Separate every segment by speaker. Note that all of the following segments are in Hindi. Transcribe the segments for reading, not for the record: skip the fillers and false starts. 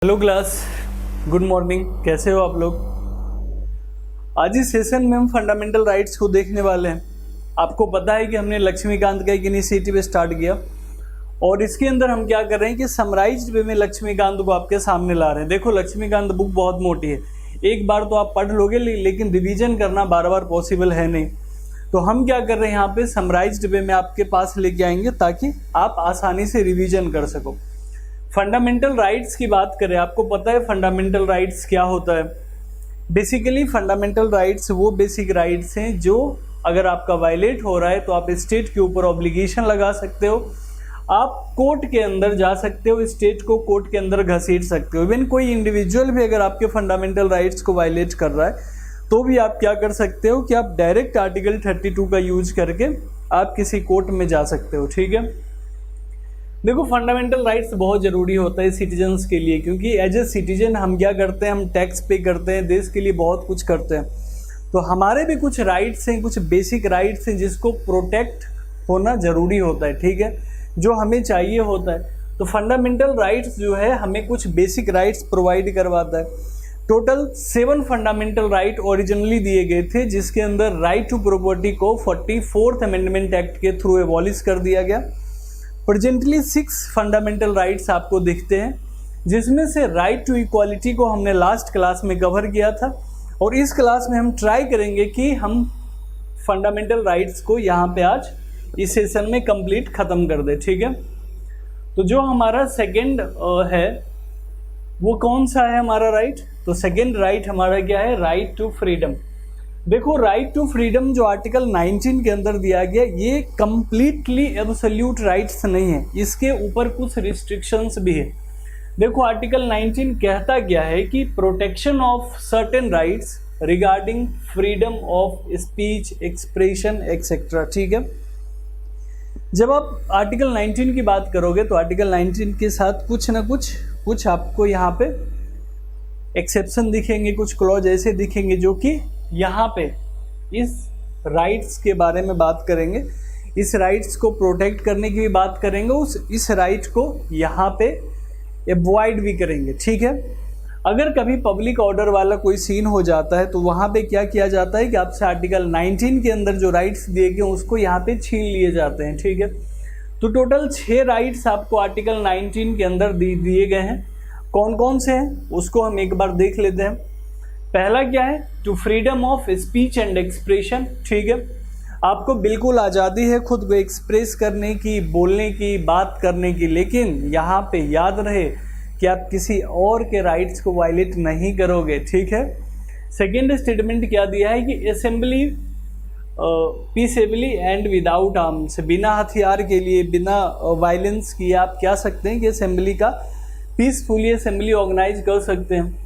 Speaker 1: Hello class, good morning. कैसे हो आप लोग? आज इस सेशन में हम फंडामेंटल राइट्स को देखने वाले हैं। आपको पता है कि हमने लक्ष्मीकांत का एक इनिशिएटिव स्टार्ट किया और इसके अंदर हम क्या कर रहे हैं कि समराइज्ड वे में लक्ष्मीकांत को आपके सामने ला रहे हैं। देखो, लक्ष्मीकांत बुक बहुत मोटी है, एक बार तो आप पढ़ लोगे लेकिन रिवीजन करना बार बार पॉसिबल है नहीं। तो हम क्या कर रहे हैं, यहाँ पे समराइज्ड वे में आपके पास लेके आएंगे ताकि आप आसानी से रिवीजन कर सको। फंडामेंटल राइट्स की बात करें, आपको पता है फंडामेंटल राइट्स क्या होता है? बेसिकली फंडामेंटल राइट्स वो बेसिक राइट्स हैं जो अगर आपका वायलेट हो रहा है तो आप स्टेट के ऊपर ऑब्लिगेशन लगा सकते हो, आप कोर्ट के अंदर जा सकते हो, स्टेट को कोर्ट के अंदर घसीट सकते हो। इवन कोई इंडिविजुअल भी अगर आपके फंडामेंटल राइट्स को वायलेट कर रहा है तो भी आप क्या कर सकते हो कि आप डायरेक्ट आर्टिकल 32 का यूज करके आप किसी कोर्ट में जा सकते हो। ठीक है, देखो फंडामेंटल राइट्स बहुत ज़रूरी होता है सिटीजन्स के लिए, क्योंकि एज ए सिटीजन हम क्या करते हैं, हम टैक्स पे करते हैं, देश के लिए बहुत कुछ करते हैं। तो हमारे भी कुछ राइट्स हैं, कुछ बेसिक राइट्स हैं जिसको प्रोटेक्ट होना ज़रूरी होता है। ठीक है, जो हमें चाहिए होता है। तो फंडामेंटल राइट्स जो है हमें कुछ बेसिक राइट्स प्रोवाइड करवाता है। टोटल 7 फंडामेंटल राइट ओरिजिनली दिए गए थे, जिसके अंदर राइट टू प्रॉपर्टी को 44th अमेंडमेंट एक्ट के थ्रू एबॉलिश कर दिया गया। प्रेजेंटली 6 फंडामेंटल राइट्स आपको दिखते हैं, जिसमें से राइट टू इक्वालिटी को हमने लास्ट क्लास में कवर किया था और इस क्लास में हम ट्राई करेंगे कि हम फंडामेंटल राइट्स को यहाँ पे आज इस सेशन में कंप्लीट ख़त्म कर दें। ठीक है, तो जो हमारा सेकंड है वो कौन सा है हमारा राइट? तो सेकंड राइट हमारा क्या है? Right to freedom. देखो, राइट टू फ्रीडम जो आर्टिकल 19 के अंदर दिया गया, ये कंप्लीटली एब्सोल्यूट राइट्स नहीं है, इसके ऊपर कुछ रिस्ट्रिक्शंस भी है। देखो, आर्टिकल 19 कहता क्या है कि protection of certain rights regarding freedom of speech, expression etcetera. ठीक है, जब आप आर्टिकल 19 की बात करोगे तो आर्टिकल 19 के साथ कुछ ना कुछ आपको यहाँ पे एक्सेप्शन दिखेंगे, कुछ क्लॉज ऐसे दिखेंगे जो कि यहाँ पे इस राइट्स के बारे में बात करेंगे, इस राइट्स को प्रोटेक्ट करने की भी बात करेंगे, इस राइट को यहाँ पे अवॉइड भी करेंगे। ठीक है, अगर कभी पब्लिक ऑर्डर वाला कोई सीन हो जाता है तो वहाँ पे क्या किया जाता है कि आपसे आर्टिकल 19 के अंदर जो राइट्स दिए गए उसको यहाँ पे छीन लिए जाते हैं। ठीक है, तो टोटल 6 राइट्स आपको आर्टिकल 19 के अंदर दिए गए हैं। कौन कौन से हैं उसको हम एक बार देख लेते हैं। पहला क्या है? To freedom of speech and expression. ठीक है, आपको बिल्कुल आज़ादी है खुद को एक्सप्रेस करने की, बोलने की, बात करने की, लेकिन यहाँ पे याद रहे कि आप किसी और के राइट्स को वायलेट नहीं करोगे। ठीक है, सेकेंड स्टेटमेंट क्या दिया है कि असेंबली पीसएबली एंड विदाउट आर्म्स, बिना हथियार के लिए, बिना वायलेंस किए आप क्या सकते हैं कि असेंबली का पीसफुली असेंबली ऑर्गेनाइज कर सकते हैं।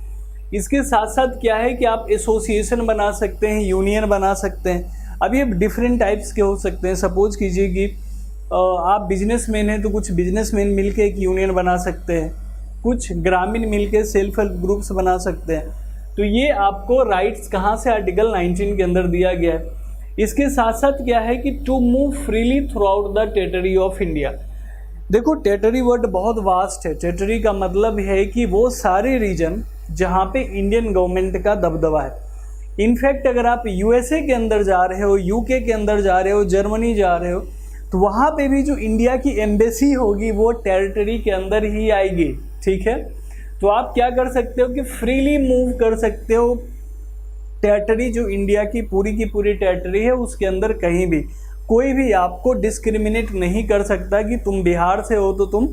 Speaker 1: इसके साथ साथ क्या है कि आप एसोसिएशन बना सकते हैं, यूनियन बना सकते हैं। अब ये डिफरेंट टाइप्स के हो सकते हैं। सपोज कीजिए कि आप बिजनेसमैन हैं तो कुछ बिजनेसमैन मिलके एक यूनियन बना सकते हैं, कुछ ग्रामीण मिलके सेल्फ हेल्प ग्रुप्स बना सकते हैं। तो ये आपको राइट्स कहाँ से आर्टिकल 19 के अंदर दिया गया है। इसके साथ साथ क्या है कि to move freely throughout the territory of India. देखो, टेरिटरी वर्ड बहुत वास्ट है। टेरिटरी का मतलब है कि वो सारे रीजन जहाँ पे इंडियन गवर्नमेंट का दबदबा है। इनफैक्ट अगर आप यूएसए के अंदर जा रहे हो, यूके के अंदर जा रहे हो, जर्मनी जा रहे हो, तो वहाँ पे भी जो इंडिया की एम्बेसी होगी वो टेरिटरी के अंदर ही आएगी। ठीक है, तो आप क्या कर सकते हो कि फ्रीली मूव कर सकते हो टेरिटरी, जो इंडिया की पूरी टेरिटरी है उसके अंदर कहीं भी कोई भी आपको डिस्क्रिमिनेट नहीं कर सकता कि तुम बिहार से हो तो तुम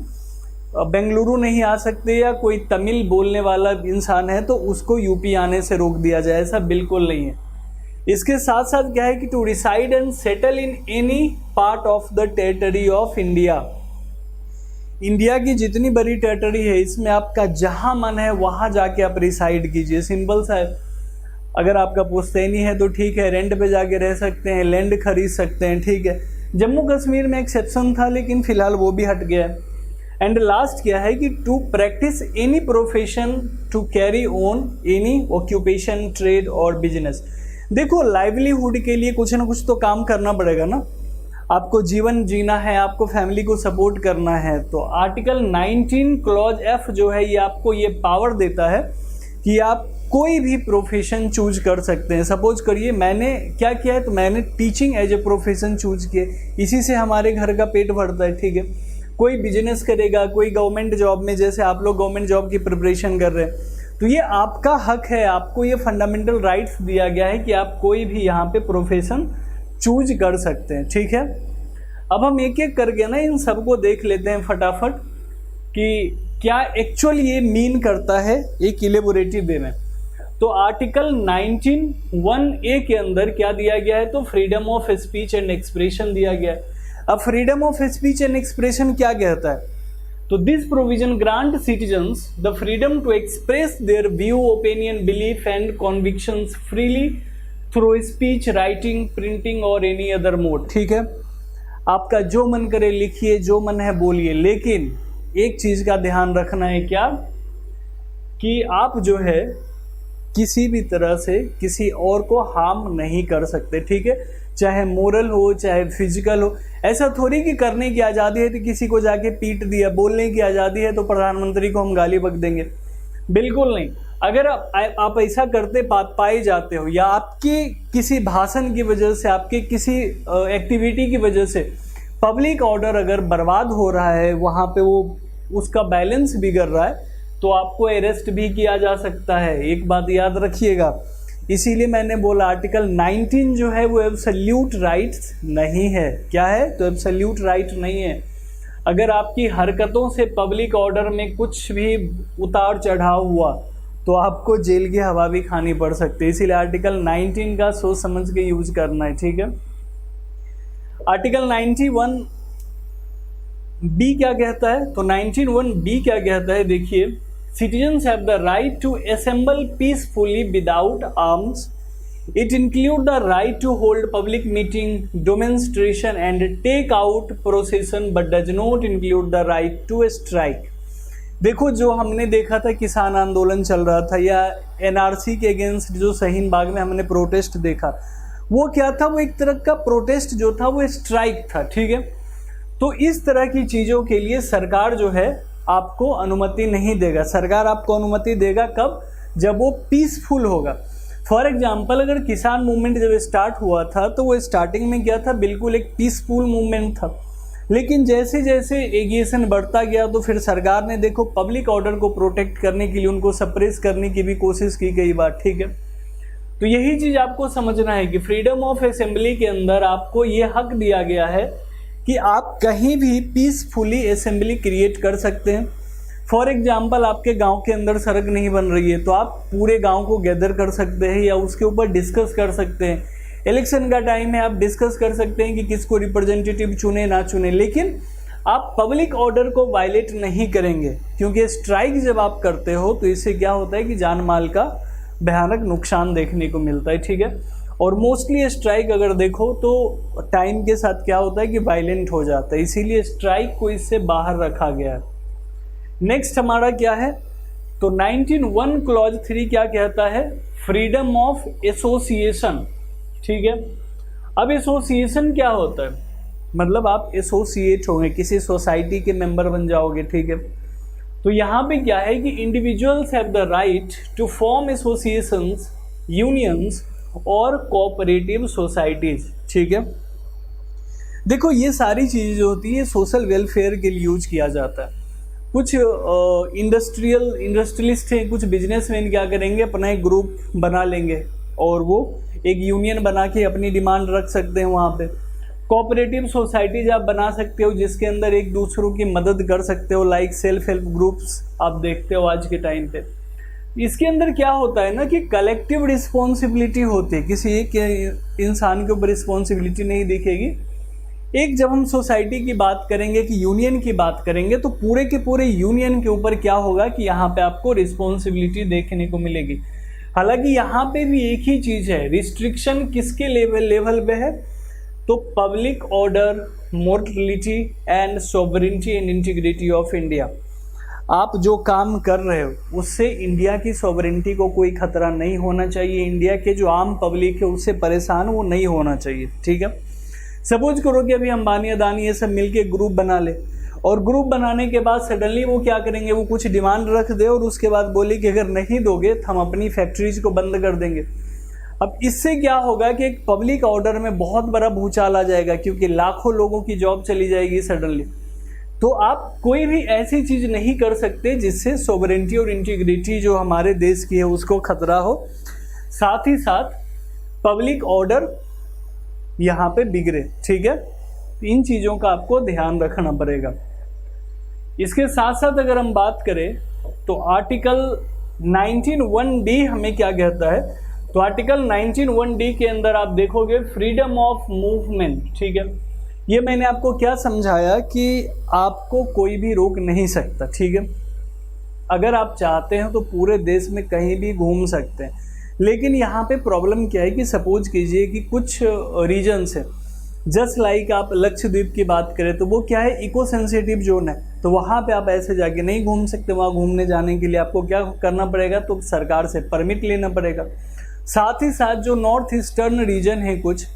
Speaker 1: बेंगलुरु नहीं आ सकते, या कोई तमिल बोलने वाला इंसान है तो उसको यूपी आने से रोक दिया जाए, ऐसा बिल्कुल नहीं है। इसके साथ साथ क्या है कि to reside and settle in any part of the territory of India. India की जितनी बड़ी टेरिटरी है इसमें आपका जहां मन है वहां जाके आप रिसाइड कीजिए। सिंपल सा है। अगर आपका पुश्तैनी है तो ठीक है, रेंट पे जाके रह सकते हैं, लैंड खरीद सकते हैं। ठीक है, जम्मू कश्मीर में एक्सेप्शन था लेकिन फिलहाल वो भी हट गया है। एंड लास्ट क्या है कि to practise any profession, to carry on any occupation, trade और बिजनेस। देखो, लाइवलीहुड के लिए कुछ ना कुछ तो काम करना पड़ेगा ना। आपको जीवन जीना है, आपको फैमिली को सपोर्ट करना है, तो आर्टिकल 19 क्लॉज एफ जो है ये आपको ये पावर देता है कि आप कोई भी प्रोफेशन चूज कर सकते हैं। सपोज करिए मैंने क्या किया है, तो मैंने teaching as a profession choose किए, इसी से हमारे घर का पेट भरता है, ठीक है। कोई बिजनेस करेगा, कोई गवर्नमेंट जॉब में, जैसे आप लोग गवर्नमेंट जॉब की प्रिपरेशन कर रहे हैं, तो ये आपका हक है, आपको ये फंडामेंटल राइट्स दिया गया है कि आप कोई भी यहाँ पे प्रोफेशन चूज कर सकते हैं, ठीक है। अब हम एक एक करके ना इन सबको देख लेते हैं फटाफट कि क्या एक्चुअल ये मीन करता है एक इलेबोरेटिव वे में। तो आर्टिकल 19(1)(a) के अंदर क्या दिया गया है, तो freedom of speech and expression दिया गया है। अब freedom of speech and expression क्या कहता है, तो this provision grant citizens the freedom to express their view, opinion, belief and convictions freely through speech, writing, printing और एनी अदर मोड, ठीक है। आपका जो मन करे लिखिए, जो मन है बोलिए, लेकिन एक चीज का ध्यान रखना है, क्या कि आप जो है किसी भी तरह से किसी और को हार्म नहीं कर सकते, ठीक है। चाहे मोरल हो, चाहे फिजिकल हो। ऐसा थोड़ी कि करने की आज़ादी है तो किसी को जाके पीट दिया, बोलने की आज़ादी है तो प्रधानमंत्री को हम गाली बक देंगे, बिल्कुल नहीं। अगर आप ऐसा करते पाए जाते हो, या आपकी किसी भाषण की वजह से, आपके किसी एक्टिविटी की वजह से पब्लिक ऑर्डर अगर बर्बाद हो रहा है, वहाँ पे वो उसका बैलेंस बिगड़ रहा है, तो आपको अरेस्ट भी किया जा सकता है। एक बात याद रखिएगा, इसीलिए मैंने बोला आर्टिकल 19 जो है वो एब्सोल्यूट राइट नहीं है। क्या है, तो एब्सोल्यूट राइट नहीं है। अगर आपकी हरकतों से पब्लिक ऑर्डर में कुछ भी उतार चढ़ाव हुआ तो आपको जेल की हवा भी खानी पड़ सकती है। इसीलिए आर्टिकल 19 का सोच समझ के यूज करना है, ठीक है। आर्टिकल 91(b) क्या कहता है, तो 19(1)(b) क्या कहता है, देखिए, citizens have the right to assemble peacefully without arms. It includes the right to hold public meeting, demonstration and take out procession, but does not include the right to strike. देखो, जो हमने देखा था किसान आंदोलन चल रहा था, या एनआरसी के अगेंस्ट जो शाहीन बाग में हमने प्रोटेस्ट देखा, वो क्या था, वो एक तरह का प्रोटेस्ट जो था वो स्ट्राइक था, ठीक है। तो इस तरह की चीज़ों के लिए सरकार जो है आपको अनुमति नहीं देगा। सरकार आपको अनुमति देगा कब, जब वो पीसफुल होगा। फॉर एग्जाम्पल, अगर किसान मूवमेंट जब स्टार्ट हुआ था तो वो स्टार्टिंग में क्या था, बिल्कुल एक पीसफुल मूवमेंट था, लेकिन जैसे जैसे एगिएशन बढ़ता गया तो फिर सरकार ने देखो पब्लिक ऑर्डर को प्रोटेक्ट करने के लिए उनको सप्रेस करने की भी कोशिश की कई बार, ठीक है। तो यही चीज़ आपको समझना है कि फ्रीडम ऑफ असेंबली के अंदर आपको ये हक दिया गया है कि आप कहीं भी पीसफुली असेंबली क्रिएट कर सकते हैं। फॉर एग्जाम्पल, आपके गांव के अंदर सड़क नहीं बन रही है तो आप पूरे गांव को गैदर कर सकते हैं या उसके ऊपर डिस्कस कर सकते हैं। इलेक्शन का टाइम है, आप डिस्कस कर सकते हैं कि किसको रिप्रेजेंटेटिव चुने ना चुने, लेकिन आप पब्लिक ऑर्डर को वायलेट नहीं करेंगे, क्योंकि स्ट्राइक जब आप करते हो तो इससे क्या होता है कि जान माल का भयानक नुकसान देखने को मिलता है, ठीक है। और मोस्टली स्ट्राइक अगर देखो तो टाइम के साथ क्या होता है कि वायलेंट हो जाता है, इसीलिए स्ट्राइक को इससे बाहर रखा गया है। नेक्स्ट हमारा क्या है, तो 19(1) क्लॉज 3 क्या कहता है, फ्रीडम ऑफ एसोसिएशन, ठीक है। अब एसोसिएशन क्या होता है, मतलब आप एसोसिएट होंगे, किसी सोसाइटी के मेंबर बन जाओगे, ठीक है। तो यहाँ पे क्या है कि individuals have the right to form associations, unions और कोऑपरेटिव सोसाइटीज, ठीक है। देखो, ये सारी चीज़ें जो होती है सोशल वेलफेयर के लिए यूज किया जाता है। कुछ इंडस्ट्रियलिस्ट हैं, कुछ बिजनेसमैन क्या करेंगे, अपना एक ग्रुप बना लेंगे और वो एक यूनियन बना के अपनी डिमांड रख सकते हैं वहाँ पे। कोऑपरेटिव सोसाइटीज आप बना सकते हो जिसके अंदर एक दूसरों की मदद कर सकते हो, लाइक सेल्फ हेल्प ग्रुप्स आप देखते हो आज के टाइम पे। इसके अंदर क्या होता है ना कि कलेक्टिव रिस्पॉन्सिबिलिटी होती है, किसी एक इंसान के ऊपर रिस्पॉन्सिबिलिटी नहीं दिखेगी। एक जब हम सोसाइटी की बात करेंगे कि यूनियन की बात करेंगे तो पूरे के पूरे यूनियन के ऊपर क्या होगा कि यहाँ पे आपको रिस्पॉन्सिबिलिटी देखने को मिलेगी। हालांकि यहाँ पे भी एक ही चीज़ है, रिस्ट्रिक्शन किसके लेवल पे है, तो public order, mortality and sovereignty and integrity of India. आप जो काम कर रहे हो उससे इंडिया की सॉवरेनिटी को कोई खतरा नहीं होना चाहिए, इंडिया के जो आम पब्लिक है उससे परेशान वो नहीं होना चाहिए, ठीक है। सपोज करो कि अभी अंबानी अदानी ये सब मिलके ग्रुप बना ले, और ग्रुप बनाने के बाद सडनली वो क्या करेंगे, वो कुछ डिमांड रख दे और उसके बाद बोले कि अगर नहीं दोगे तो हम अपनी फैक्ट्रीज को बंद कर देंगे। अब इससे क्या होगा कि एक पब्लिक ऑर्डर में बहुत बड़ा भूचाल आ जाएगा, क्योंकि लाखों लोगों की जॉब चली जाएगी सडनली। तो आप कोई भी ऐसी चीज़ नहीं कर सकते जिससे सोवरेंटी और इंटीग्रिटी जो हमारे देश की है उसको खतरा हो, साथ ही साथ पब्लिक ऑर्डर यहाँ पे बिगड़े। ठीक है, इन चीज़ों का आपको ध्यान रखना पड़ेगा। इसके साथ साथ अगर हम बात करें तो आर्टिकल 19(1)D हमें क्या कहता है, तो आर्टिकल 19(1)D के अंदर आप देखोगे फ्रीडम ऑफ मूवमेंट। ठीक है, ये मैंने आपको क्या समझाया कि आपको कोई भी रोक नहीं सकता। ठीक है, अगर आप चाहते हैं तो पूरे देश में कहीं भी घूम सकते हैं, लेकिन यहाँ पे प्रॉब्लम क्या है कि सपोज कीजिए कि कुछ रीजन्स है, जस्ट लाइक आप लक्षद्वीप की बात करें तो वो क्या है, इको सेंसिटिव जोन है, तो वहाँ पे आप ऐसे जाके नहीं घूम सकते। वहाँ घूमने जाने के लिए आपको क्या करना पड़ेगा, तो सरकार से परमिट लेना पड़ेगा। साथ ही साथ जो नॉर्थ ईस्टर्न रीजन है कुछ,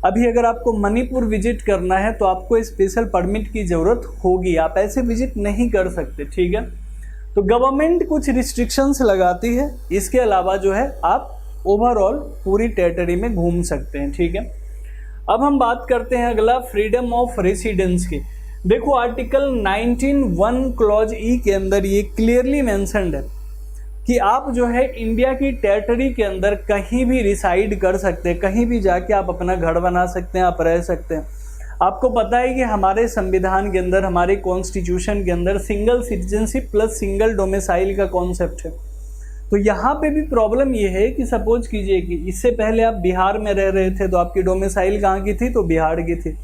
Speaker 1: अभी अगर आपको मणिपुर विजिट करना है तो आपको स्पेशल परमिट की ज़रूरत होगी, आप ऐसे विजिट नहीं कर सकते। ठीक है, तो गवर्नमेंट कुछ रिस्ट्रिक्शंस लगाती है, इसके अलावा जो है आप ओवरऑल पूरी टेरिटरी में घूम सकते हैं। ठीक है, अब हम बात करते हैं अगला फ्रीडम ऑफ रेसिडेंस की। देखो आर्टिकल 19(1) क्लॉज ई के अंदर ये क्लियरली मेंशन्ड है कि आप जो है इंडिया की टेरिटरी के अंदर कहीं भी रिसाइड कर सकते हैं, कहीं भी जाके आप अपना घर बना सकते हैं, आप रह सकते हैं। आपको पता है कि हमारे संविधान के अंदर, हमारे कॉन्स्टिट्यूशन के अंदर single citizenship plus single domicile का कॉन्सेप्ट है। तो यहाँ पे भी प्रॉब्लम ये है कि सपोज कीजिए कि इससे पहले आप बिहार में रह रहे थे तो आपकी डोमिसाइल कहाँ की थी, तो बिहार की थी।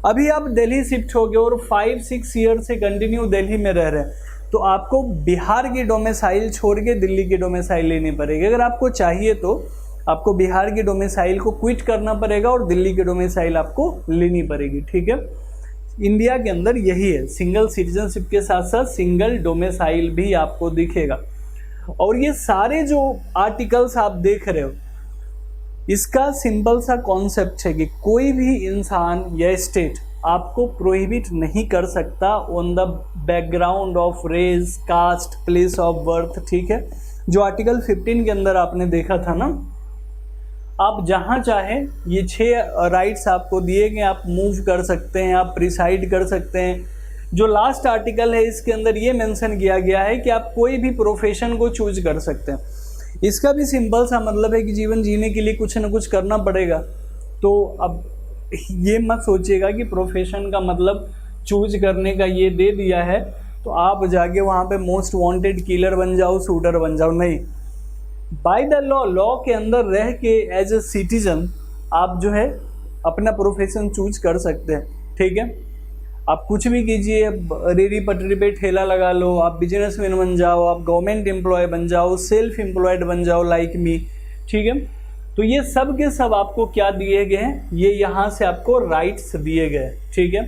Speaker 1: अभी आप दिल्ली शिफ्ट हो गए और 5-6 ईयर से कंटिन्यू दिल्ली में रह रहे हैं, तो आपको बिहार की डोमिसाइल छोड़ के दिल्ली की डोमिसाइल लेनी पड़ेगी। अगर आपको चाहिए तो आपको बिहार की डोमिसाइल को क्विट करना पड़ेगा और दिल्ली की डोमिसाइल आपको लेनी पड़ेगी। ठीक है, इंडिया के अंदर यही है, सिंगल सिटीजनशिप के साथ साथ सिंगल डोमिसाइल भी आपको दिखेगा। और ये सारे जो आर्टिकल्स आप देख रहे हो, इसका सिंपल सा कॉन्सेप्ट है कि कोई भी इंसान या स्टेट आपको प्रोहिबिट नहीं कर सकता on the background of race, caste, place of birth. ठीक है, जो आर्टिकल 15 के अंदर आपने देखा था ना, आप जहाँ चाहें ये 6 राइट्स आपको दिए गए, आप मूव कर सकते हैं, आप रिसाइड कर सकते हैं। जो लास्ट आर्टिकल है इसके अंदर ये मेंशन किया गया है कि आप कोई भी प्रोफेशन को चूज कर सकते हैं। इसका भी सिंपल सा मतलब है कि जीवन जीने के लिए कुछ ना कुछ करना पड़ेगा। तो अब ये मत सोचिएगा कि प्रोफेशन का मतलब चूज करने का ये दे दिया है तो आप जाके वहाँ पे मोस्ट वांटेड किलर बन जाओ, शूटर बन जाओ, नहीं। बाय द लॉ के अंदर रह के एज ए सिटीजन आप जो है अपना प्रोफेशन चूज कर सकते हैं। ठीक है, आप कुछ भी कीजिए, रेडी पटरी पे ठेला लगा लो, आप बिजनेसमैन बन जाओ, आप गवर्नमेंट एम्प्लॉय बन जाओ, सेल्फ एम्प्लॉयड बन जाओ लाइक मी। ठीक है, तो ये सब के सब आपको क्या दिए गए हैं, ये यहाँ से आपको राइट्स दिए गए। ठीक है,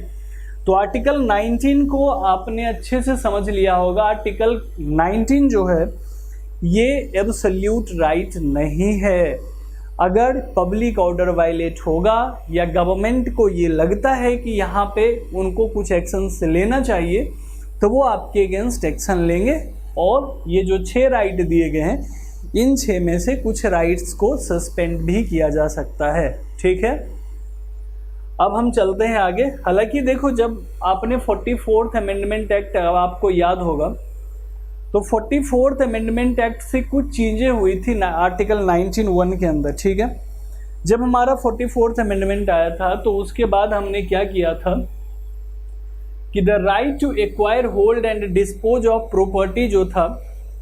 Speaker 1: तो आर्टिकल 19 को आपने अच्छे से समझ लिया होगा। आर्टिकल 19 जो है ये एब्सोल्यूट राइट नहीं है। अगर पब्लिक ऑर्डर वायलेट होगा या गवर्नमेंट को ये लगता है कि यहाँ पे उनको कुछ एक्शंस लेना चाहिए तो वो आपके अगेंस्ट एक्शन लेंगे, और ये जो 6 राइट दिए गए हैं इन 6 में से कुछ राइट्स को सस्पेंड भी किया जा सकता है। ठीक है, अब हम चलते हैं आगे। हालांकि देखो, जब आपने 44th अमेंडमेंट एक्ट आपको याद होगा, तो 44th अमेंडमेंट एक्ट से कुछ चीज़ें हुई थी आर्टिकल 19(1) के अंदर। ठीक है, जब हमारा 44th अमेंडमेंट आया था तो उसके बाद हमने क्या किया था कि the right to acquire, hold and dispose of property जो था,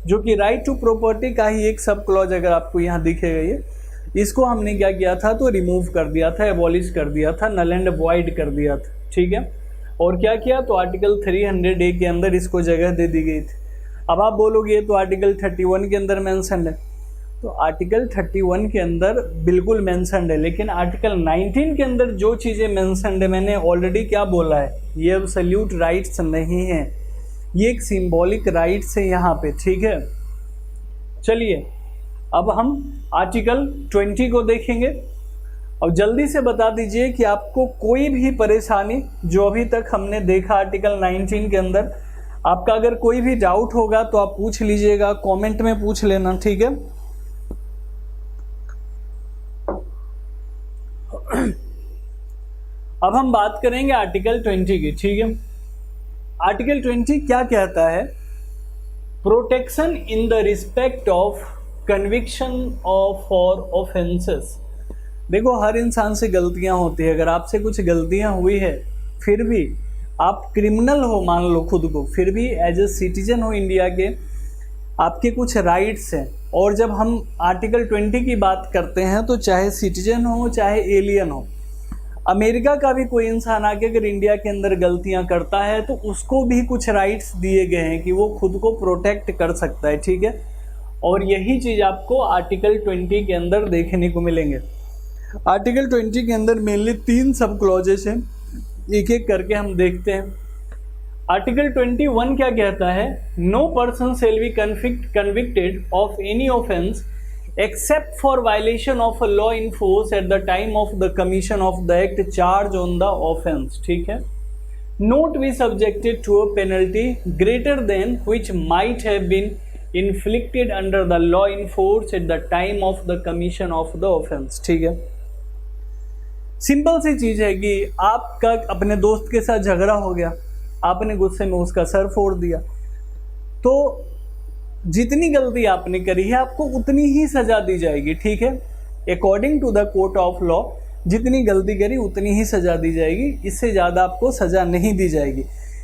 Speaker 1: जो कि राइट टू प्रॉपर्टी का ही एक सब क्लॉज अगर आपको यहाँ दिखेगा, ये इसको हमने क्या किया था, तो रिमूव कर दिया था, एबॉलिश कर दिया था, नल एंड वॉइड कर दिया था। ठीक है, और क्या किया, तो आर्टिकल 300A के अंदर इसको जगह दे दी गई थी। अब आप बोलोगे तो आर्टिकल 31 के अंदर मेंशन्ड है, तो आर्टिकल 31 के अंदर बिल्कुल मेंशन्ड है, लेकिन आर्टिकल 19 के अंदर जो चीज़ें मेंशन्ड है, मैंने ऑलरेडी क्या बोला है, ये एब्सोल्यूट राइट्स नहीं है, ये एक सिंबॉलिक राइट्स है यहाँ पे। ठीक है, चलिए अब हम आर्टिकल 20 को देखेंगे। और जल्दी से बता दीजिए कि आपको कोई भी परेशानी जो अभी तक हमने देखा आर्टिकल 19 के अंदर, आपका अगर कोई भी डाउट होगा तो आप पूछ लीजिएगा, कमेंट में पूछ लेना, ठीक है। अब हम बात करेंगे आर्टिकल 20 की, ठीक है। आर्टिकल 20 क्या कहता है? Protection in the respect of conviction of for offences. देखो, हर इंसान से गलतियां होती है। अगर आपसे कुछ गलतियां हुई है, फिर भी आप क्रिमिनल हो मान लो खुद को, फिर भी एज ए सिटीजन हो इंडिया के, आपके कुछ राइट्स हैं। और जब हम आर्टिकल 20 की बात करते हैं तो चाहे सिटीजन हो चाहे एलियन हो, अमेरिका का भी कोई इंसान आके अगर इंडिया के अंदर गलतियां करता है तो उसको भी कुछ राइट्स दिए गए हैं कि वो खुद को प्रोटेक्ट कर सकता है, ठीक है। और यही चीज़ आपको आर्टिकल 20 के अंदर देखने को मिलेंगे। आर्टिकल 20 के अंदर मेनली 3 सब क्लॉजेस हैं, एक एक करके हम देखते हैं। आर्टिकल 21 क्या कहता है? No person shall be convicted of any offence except for violation of a law in force at the time of the commission of the act charged on the offense, ठीक है। Not be subjected to a penalty greater than which might have been inflicted under the law in force at the time of the commission of the offense, ठीक है। सिंपल सी चीज है कि आपका अपने दोस्त के साथ झगड़ा हो गया, आपने गुस्से में उसका सर फोड़ दिया, तो जितनी गलती आपने करी है आपको उतनी ही सजा दी जाएगी, ठीक है। According to the court of law जितनी गलती करी उतनी ही सजा दी जाएगी, इससे ज़्यादा आपको सजा नहीं दी जाएगी।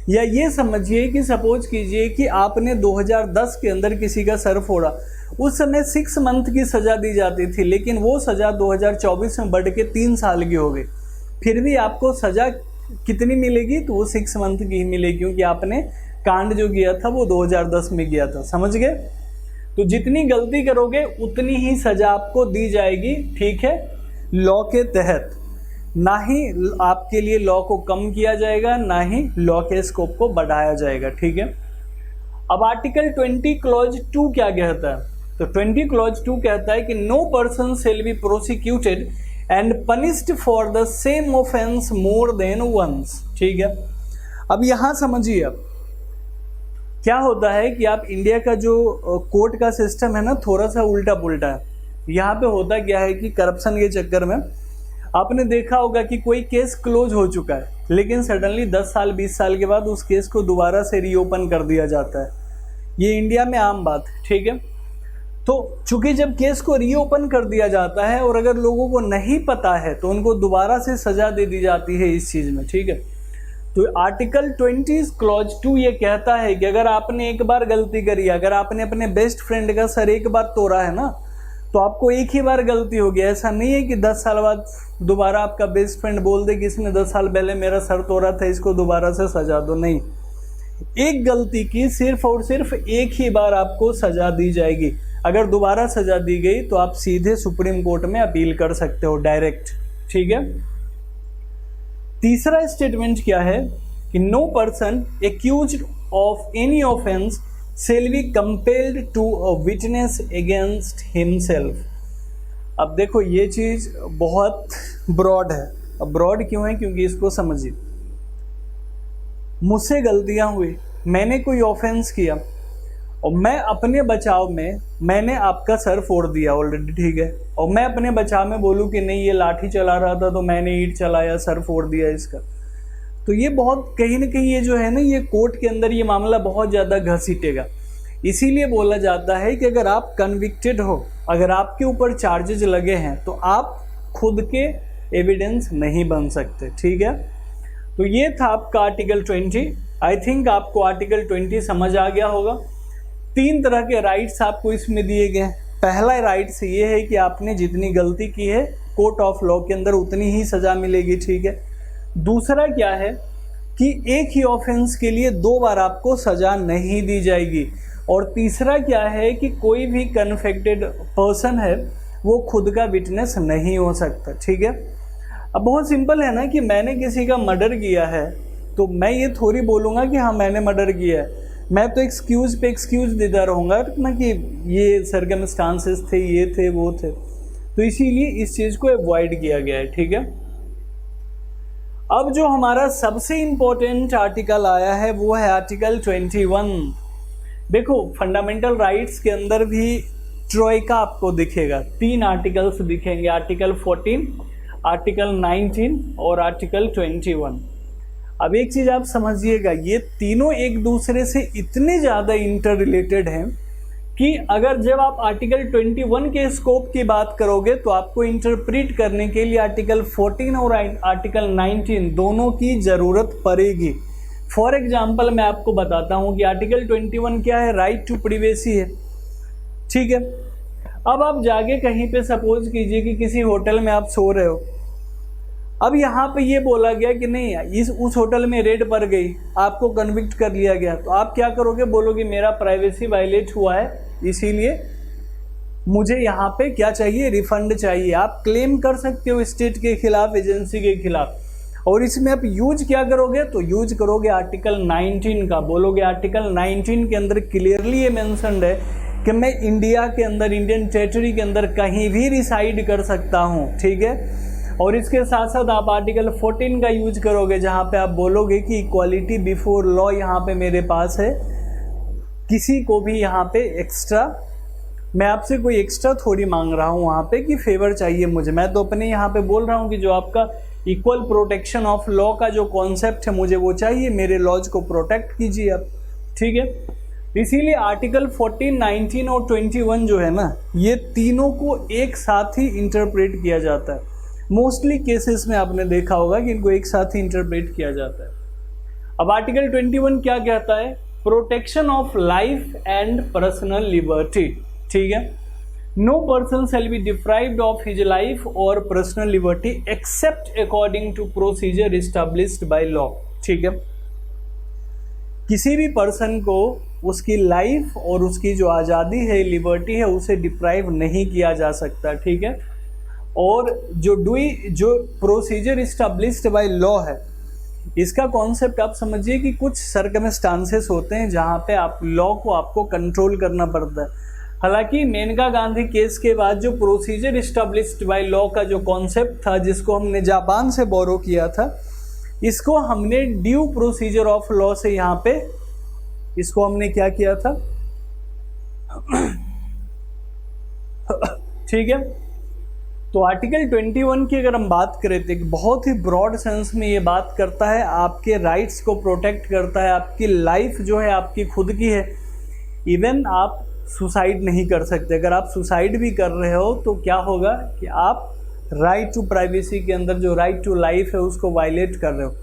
Speaker 1: या ये समझिए कि सपोज कीजिए कि आपने 2010 के अंदर किसी का सर फोड़ा, उस समय 6 मंथ की सज़ा दी जाती थी, लेकिन वो सज़ा 2024 में बढ़ के 3 साल की हो गई, फिर भी आपको सज़ा कितनी मिलेगी? तो वो 6 मंथ की ही मिलेगी, क्योंकि आपने कांड जो किया था वो 2010 में किया था, समझ गए। तो जितनी गलती करोगे उतनी ही सजा आपको दी जाएगी, ठीक है, लॉ के तहत। ना ही आपके लिए लॉ को कम किया जाएगा, ना ही लॉ के स्कोप को बढ़ाया जाएगा, ठीक है। अब आर्टिकल 20 क्लॉज 2 क्या कहता है? तो 20 क्लॉज 2 कहता है कि no person shall be prosecuted and punished for the same offence more than once, ठीक है। अब यहां समझिए, अब क्या होता है कि आप इंडिया का जो कोर्ट का सिस्टम है ना, थोड़ा सा उल्टा पुल्टा है। यहाँ पे होता क्या है कि करप्शन के चक्कर में आपने देखा होगा कि कोई केस क्लोज हो चुका है, लेकिन सडनली 10 साल 20 साल के बाद उस केस को दोबारा से रीओपन कर दिया जाता है। ये इंडिया में आम बात है, ठीक है। तो चूंकि जब केस को रीओपन कर दिया जाता है और अगर लोगों को नहीं पता है तो उनको दोबारा से सजा दे दी जाती है इस चीज़ में, ठीक है। तो आर्टिकल 20 क्लॉज 2 ये कहता है कि अगर आपने एक बार गलती करी, अगर आपने अपने बेस्ट फ्रेंड का सर एक बार तोड़ा है ना, तो आपको एक ही बार गलती होगी। ऐसा नहीं है कि 10 साल बाद दोबारा आपका बेस्ट फ्रेंड बोल दे कि इसने 10 साल पहले मेरा सर तोड़ा था, इसको दोबारा से सजा दो। नहीं, एक गलती की सिर्फ और सिर्फ एक ही बार आपको सजा दी जाएगी। अगर दोबारा सजा दी गई तो आप सीधे सुप्रीम कोर्ट में अपील कर सकते हो, डायरेक्ट, ठीक है। तीसरा स्टेटमेंट क्या है कि no person accused of any offence shall be compelled to a witness against himself. अब देखो, ये चीज़ बहुत ब्रॉड है। अब ब्रॉड क्यों है? क्योंकि इसको समझिए, मुझसे गलतियां हुई, मैंने कोई ऑफेंस किया और मैं अपने बचाव में मैंने आपका सर फोड़ दिया ऑलरेडी, ठीक है, और मैं अपने बचाव में बोलूं कि नहीं ये लाठी चला रहा था तो मैंने ईंट चलाया, सर फोड़ दिया इसका, तो ये बहुत कहीं ना कहीं ये जो है ना, ये कोर्ट के अंदर ये मामला बहुत ज़्यादा घसीटेगा। इसीलिए बोला जाता है कि अगर आप कन्विक्टेड हो, अगर आपके ऊपर चार्जेज लगे हैं, तो आप खुद के एविडेंस नहीं बन सकते, ठीक है। तो ये था आपका आर्टिकल 20। आई थिंक आपको आर्टिकल 20 समझ आ गया होगा। 3 तरह के राइट्स आपको इसमें दिए गए हैं। पहला राइट्स ये है कि आपने जितनी गलती की है कोर्ट ऑफ लॉ के अंदर उतनी ही सज़ा मिलेगी, ठीक है। दूसरा क्या है कि एक ही ऑफेंस के लिए 2 बार आपको सज़ा नहीं दी जाएगी। और तीसरा क्या है कि कोई भी कन्फेक्टेड पर्सन है वो खुद का विटनेस नहीं हो सकता, ठीक है। अब बहुत सिंपल है ना कि मैंने किसी का मर्डर किया है तो मैं ये थोड़ी बोलूँगा कि हाँ मैंने मर्डर किया है, मैं तो एक्सक्यूज़ पे एक्सक्यूज़ देता रहूँगा ना कि ये सर्कमस्टांसेस थे, ये थे, वो थे। तो इसीलिए इस चीज को अवॉइड किया गया है, ठीक है। अब जो हमारा सबसे इंपॉर्टेंट आर्टिकल आया है वो है आर्टिकल 21। देखो फंडामेंटल राइट्स के अंदर भी ट्रोइका आपको दिखेगा, 3 आर्टिकल्स दिखेंगे, आर्टिकल 14, आर्टिकल 19 और आर्टिकल 21। अब एक चीज आप समझिएगा, ये तीनों एक दूसरे से इतने ज्यादा इंटर रिलेटेड हैं कि अगर जब आप आर्टिकल 21 के स्कोप की बात करोगे तो आपको इंटरप्रेट करने के लिए आर्टिकल 14 और आर्टिकल 19 दोनों की जरूरत पड़ेगी। फॉर एग्जाम्पल मैं आपको बताता हूं कि आर्टिकल 21 क्या है, राइट टू प्राइवेसी है, ठीक है। अब आप जाके कहीं पे सपोज कीजिए कि किसी होटल में आप सो रहे हो, अब यहाँ पे ये बोला गया कि नहीं उस होटल में रेड पड़ गई, आपको कन्विक्ट कर लिया गया, तो आप क्या करोगे, बोलोगे मेरा प्राइवेसी वायलेट हुआ है, इसीलिए मुझे यहाँ पे क्या चाहिए, रिफंड चाहिए। आप क्लेम कर सकते हो स्टेट के खिलाफ, एजेंसी के खिलाफ, और इसमें आप यूज क्या करोगे, तो यूज करोगे आर्टिकल 19 का। बोलोगे आर्टिकल 19 के अंदर क्लियरली ये मेंशन्ड है कि मैं इंडिया के अंदर, इंडियन टेरिटरी के अंदर कहीं भी रिसाइड कर सकता हूँ, ठीक है। और इसके साथ साथ आप आर्टिकल 14 का यूज करोगे जहाँ पे आप बोलोगे कि इक्वालिटी बिफोर लॉ यहाँ पे मेरे पास है, किसी को भी यहाँ पे एक्स्ट्रा, मैं आपसे कोई एक्स्ट्रा थोड़ी मांग रहा हूँ वहाँ पे कि फेवर चाहिए मुझे, मैं तो अपने यहाँ पे बोल रहा हूँ कि जो आपका इक्वल प्रोटेक्शन ऑफ लॉ का जो कॉन्सेप्ट है मुझे वो चाहिए, मेरे लॉज को प्रोटेक्ट कीजिए आप, ठीक है। इसीलिए आर्टिकल 14, 19 और 21 जो है ना, ये तीनों को एक साथ ही इंटरप्रेट किया जाता है। मोस्टली केसेस में आपने देखा होगा कि इनको एक साथ ही इंटरप्रेट किया जाता है। अब आर्टिकल 21 क्या कहता है, protection of life and personal liberty, ठीक है। No person shall be deprived of his life और personal liberty except according to procedure established by law, ठीक है। किसी भी पर्सन को उसकी लाइफ और उसकी जो आज़ादी है, लिबर्टी है, उसे डिप्राइव नहीं किया जा सकता, ठीक है। और जो प्रोसीजर एस्टैब्लिश्ड बाय लॉ है, इसका कॉन्सेप्ट आप समझिए कि कुछ सर्कमस्टांसेस होते हैं जहाँ पे आप लॉ को आपको कंट्रोल करना पड़ता है। हालांकि मेनका गांधी केस के बाद जो प्रोसीजर एस्टैब्लिश्ड बाय लॉ का जो कॉन्सेप्ट था, जिसको हमने जापान से बोरो किया था, इसको हमने ड्यू प्रोसीजर ऑफ लॉ से यहाँ पे इसको हमने क्या किया था, ठीक है। तो आर्टिकल 21 की अगर हम बात करें तो एक बहुत ही ब्रॉड सेंस में ये बात करता है, आपके राइट्स को प्रोटेक्ट करता है, आपकी लाइफ जो है आपकी खुद की है, इवन आप सुसाइड नहीं कर सकते। अगर आप सुसाइड भी कर रहे हो तो क्या होगा कि आप राइट टू प्राइवेसी के अंदर जो राइट टू लाइफ है उसको वायलेट कर रहे हो।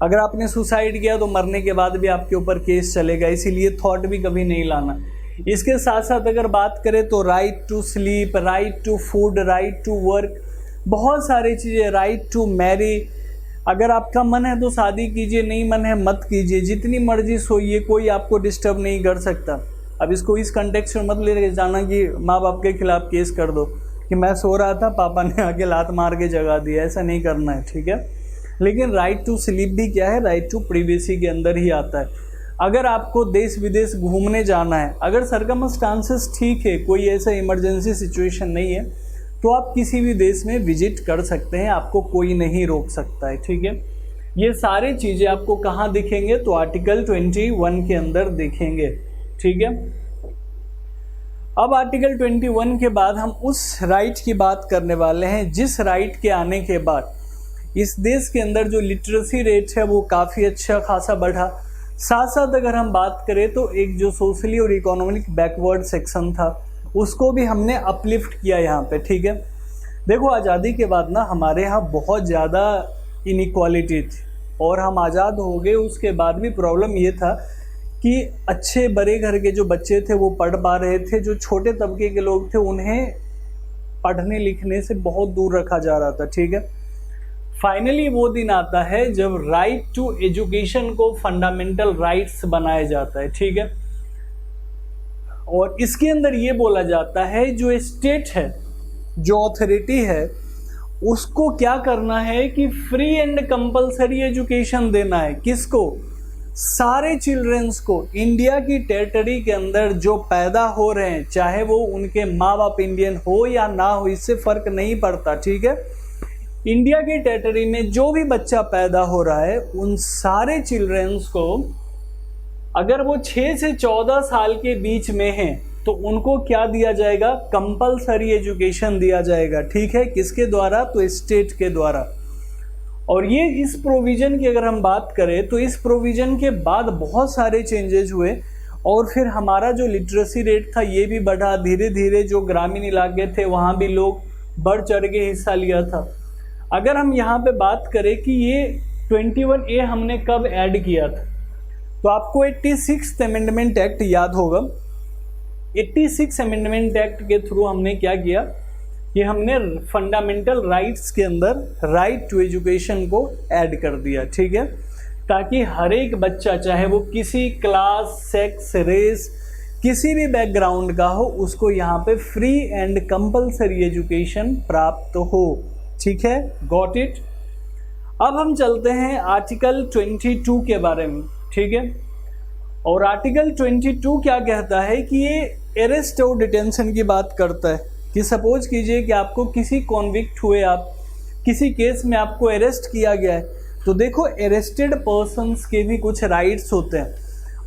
Speaker 1: अगर आपने सुसाइड किया तो मरने के बाद भी आपके ऊपर केस चलेगा, इसीलिए थॉट भी कभी नहीं लाना। इसके साथ साथ अगर बात करें तो right to sleep, right to food, right to work, बहुत सारी चीज़ें, राइट टू मैरी, अगर आपका मन है तो शादी कीजिए, नहीं मन है मत कीजिए, जितनी मर्जी सोइए, कोई आपको डिस्टर्ब नहीं कर सकता। अब इसको इस कंटेक्स्ट में मत ले जाना कि माँ बाप के खिलाफ केस कर दो कि मैं सो रहा था, पापा ने आके लात मार के जगा दिया, ऐसा नहीं करना है, ठीक है। लेकिन राइट टू स्लीप भी क्या है, राइट टू प्राइवेसी के अंदर ही आता है। अगर आपको देश विदेश घूमने जाना है, अगर सर्कमस्टांसेस ठीक है, कोई ऐसा इमरजेंसी सिचुएशन नहीं है, तो आप किसी भी देश में विजिट कर सकते हैं, आपको कोई नहीं रोक सकता है, ठीक है। ये सारी चीज़ें आपको कहाँ दिखेंगे, तो आर्टिकल 21 के अंदर दिखेंगे, ठीक है। अब आर्टिकल 21 के बाद हम उस राइट की बात करने वाले हैं जिस राइट के आने के बाद इस देश के अंदर जो लिटरेसी रेट है वो काफ़ी अच्छा खासा बढ़ा। साथ साथ अगर हम बात करें तो एक जो सोशली और इकोनॉमिक बैकवर्ड सेक्शन था उसको भी हमने अपलिफ्ट किया यहाँ पे, ठीक है। देखो आज़ादी के बाद ना हमारे यहाँ बहुत ज़्यादा इनइक्वालिटी थी और हम आज़ाद हो गए उसके बाद भी प्रॉब्लम ये था कि अच्छे बड़े घर के जो बच्चे थे वो पढ़ पा रहे थे, जो छोटे तबके के लोग थे उन्हें पढ़ने लिखने से बहुत दूर रखा जा रहा था, ठीक है। फाइनली वो दिन आता है जब राइट टू एजुकेशन को फंडामेंटल राइट्स बनाया जाता है, ठीक है। और इसके अंदर ये बोला जाता है जो स्टेट है, जो अथॉरिटी है, उसको क्या करना है कि फ्री एंड कंपलसरी एजुकेशन देना है। किसको? सारे चिल्ड्रंस को इंडिया की टेरिटरी के अंदर जो पैदा हो रहे हैं, चाहे वो उनके माँ बाप इंडियन हो या ना हो, इससे फर्क नहीं पड़ता, ठीक है। इंडिया की टेरिटरी में जो भी बच्चा पैदा हो रहा है उन सारे चिल्ड्रंस को, अगर वो 6 से 14 साल के बीच में हैं तो उनको क्या दिया जाएगा, कंपलसरी एजुकेशन दिया जाएगा, ठीक है। किसके द्वारा, तो स्टेट के द्वारा। और ये इस प्रोविज़न की अगर हम बात करें तो इस प्रोविज़न के बाद बहुत सारे चेंजेस हुए और फिर हमारा जो लिटरेसी रेट था ये भी बढ़ा। धीरे धीरे जो ग्रामीण इलाके थे वहाँ भी लोग बढ़ चढ़ के हिस्सा लिया था। अगर हम यहाँ पे बात करें कि ये 21A हमने कब ऐड किया था, तो आपको 86th अमेंडमेंट एक्ट याद होगा। 86 अमेंडमेंट एक्ट के थ्रू हमने क्या किया कि हमने फंडामेंटल राइट्स के अंदर राइट टू एजुकेशन को ऐड कर दिया, ठीक है, ताकि हर एक बच्चा, चाहे वो किसी क्लास, सेक्स, रेस, किसी भी बैकग्राउंड का हो, उसको यहाँ पे फ्री एंड कंपलसरी एजुकेशन प्राप्त हो, ठीक है। Got it. अब हम चलते हैं आर्टिकल 22 के बारे में, ठीक है। और आर्टिकल 22 क्या कहता है कि ये अरेस्ट और डिटेंशन की बात करता है कि सपोज कीजिए कि आपको किसी कॉन्विक्ट हुए, आप किसी केस में आपको अरेस्ट किया गया है, तो देखो अरेस्टेड पर्सन्स के भी कुछ राइट्स होते हैं।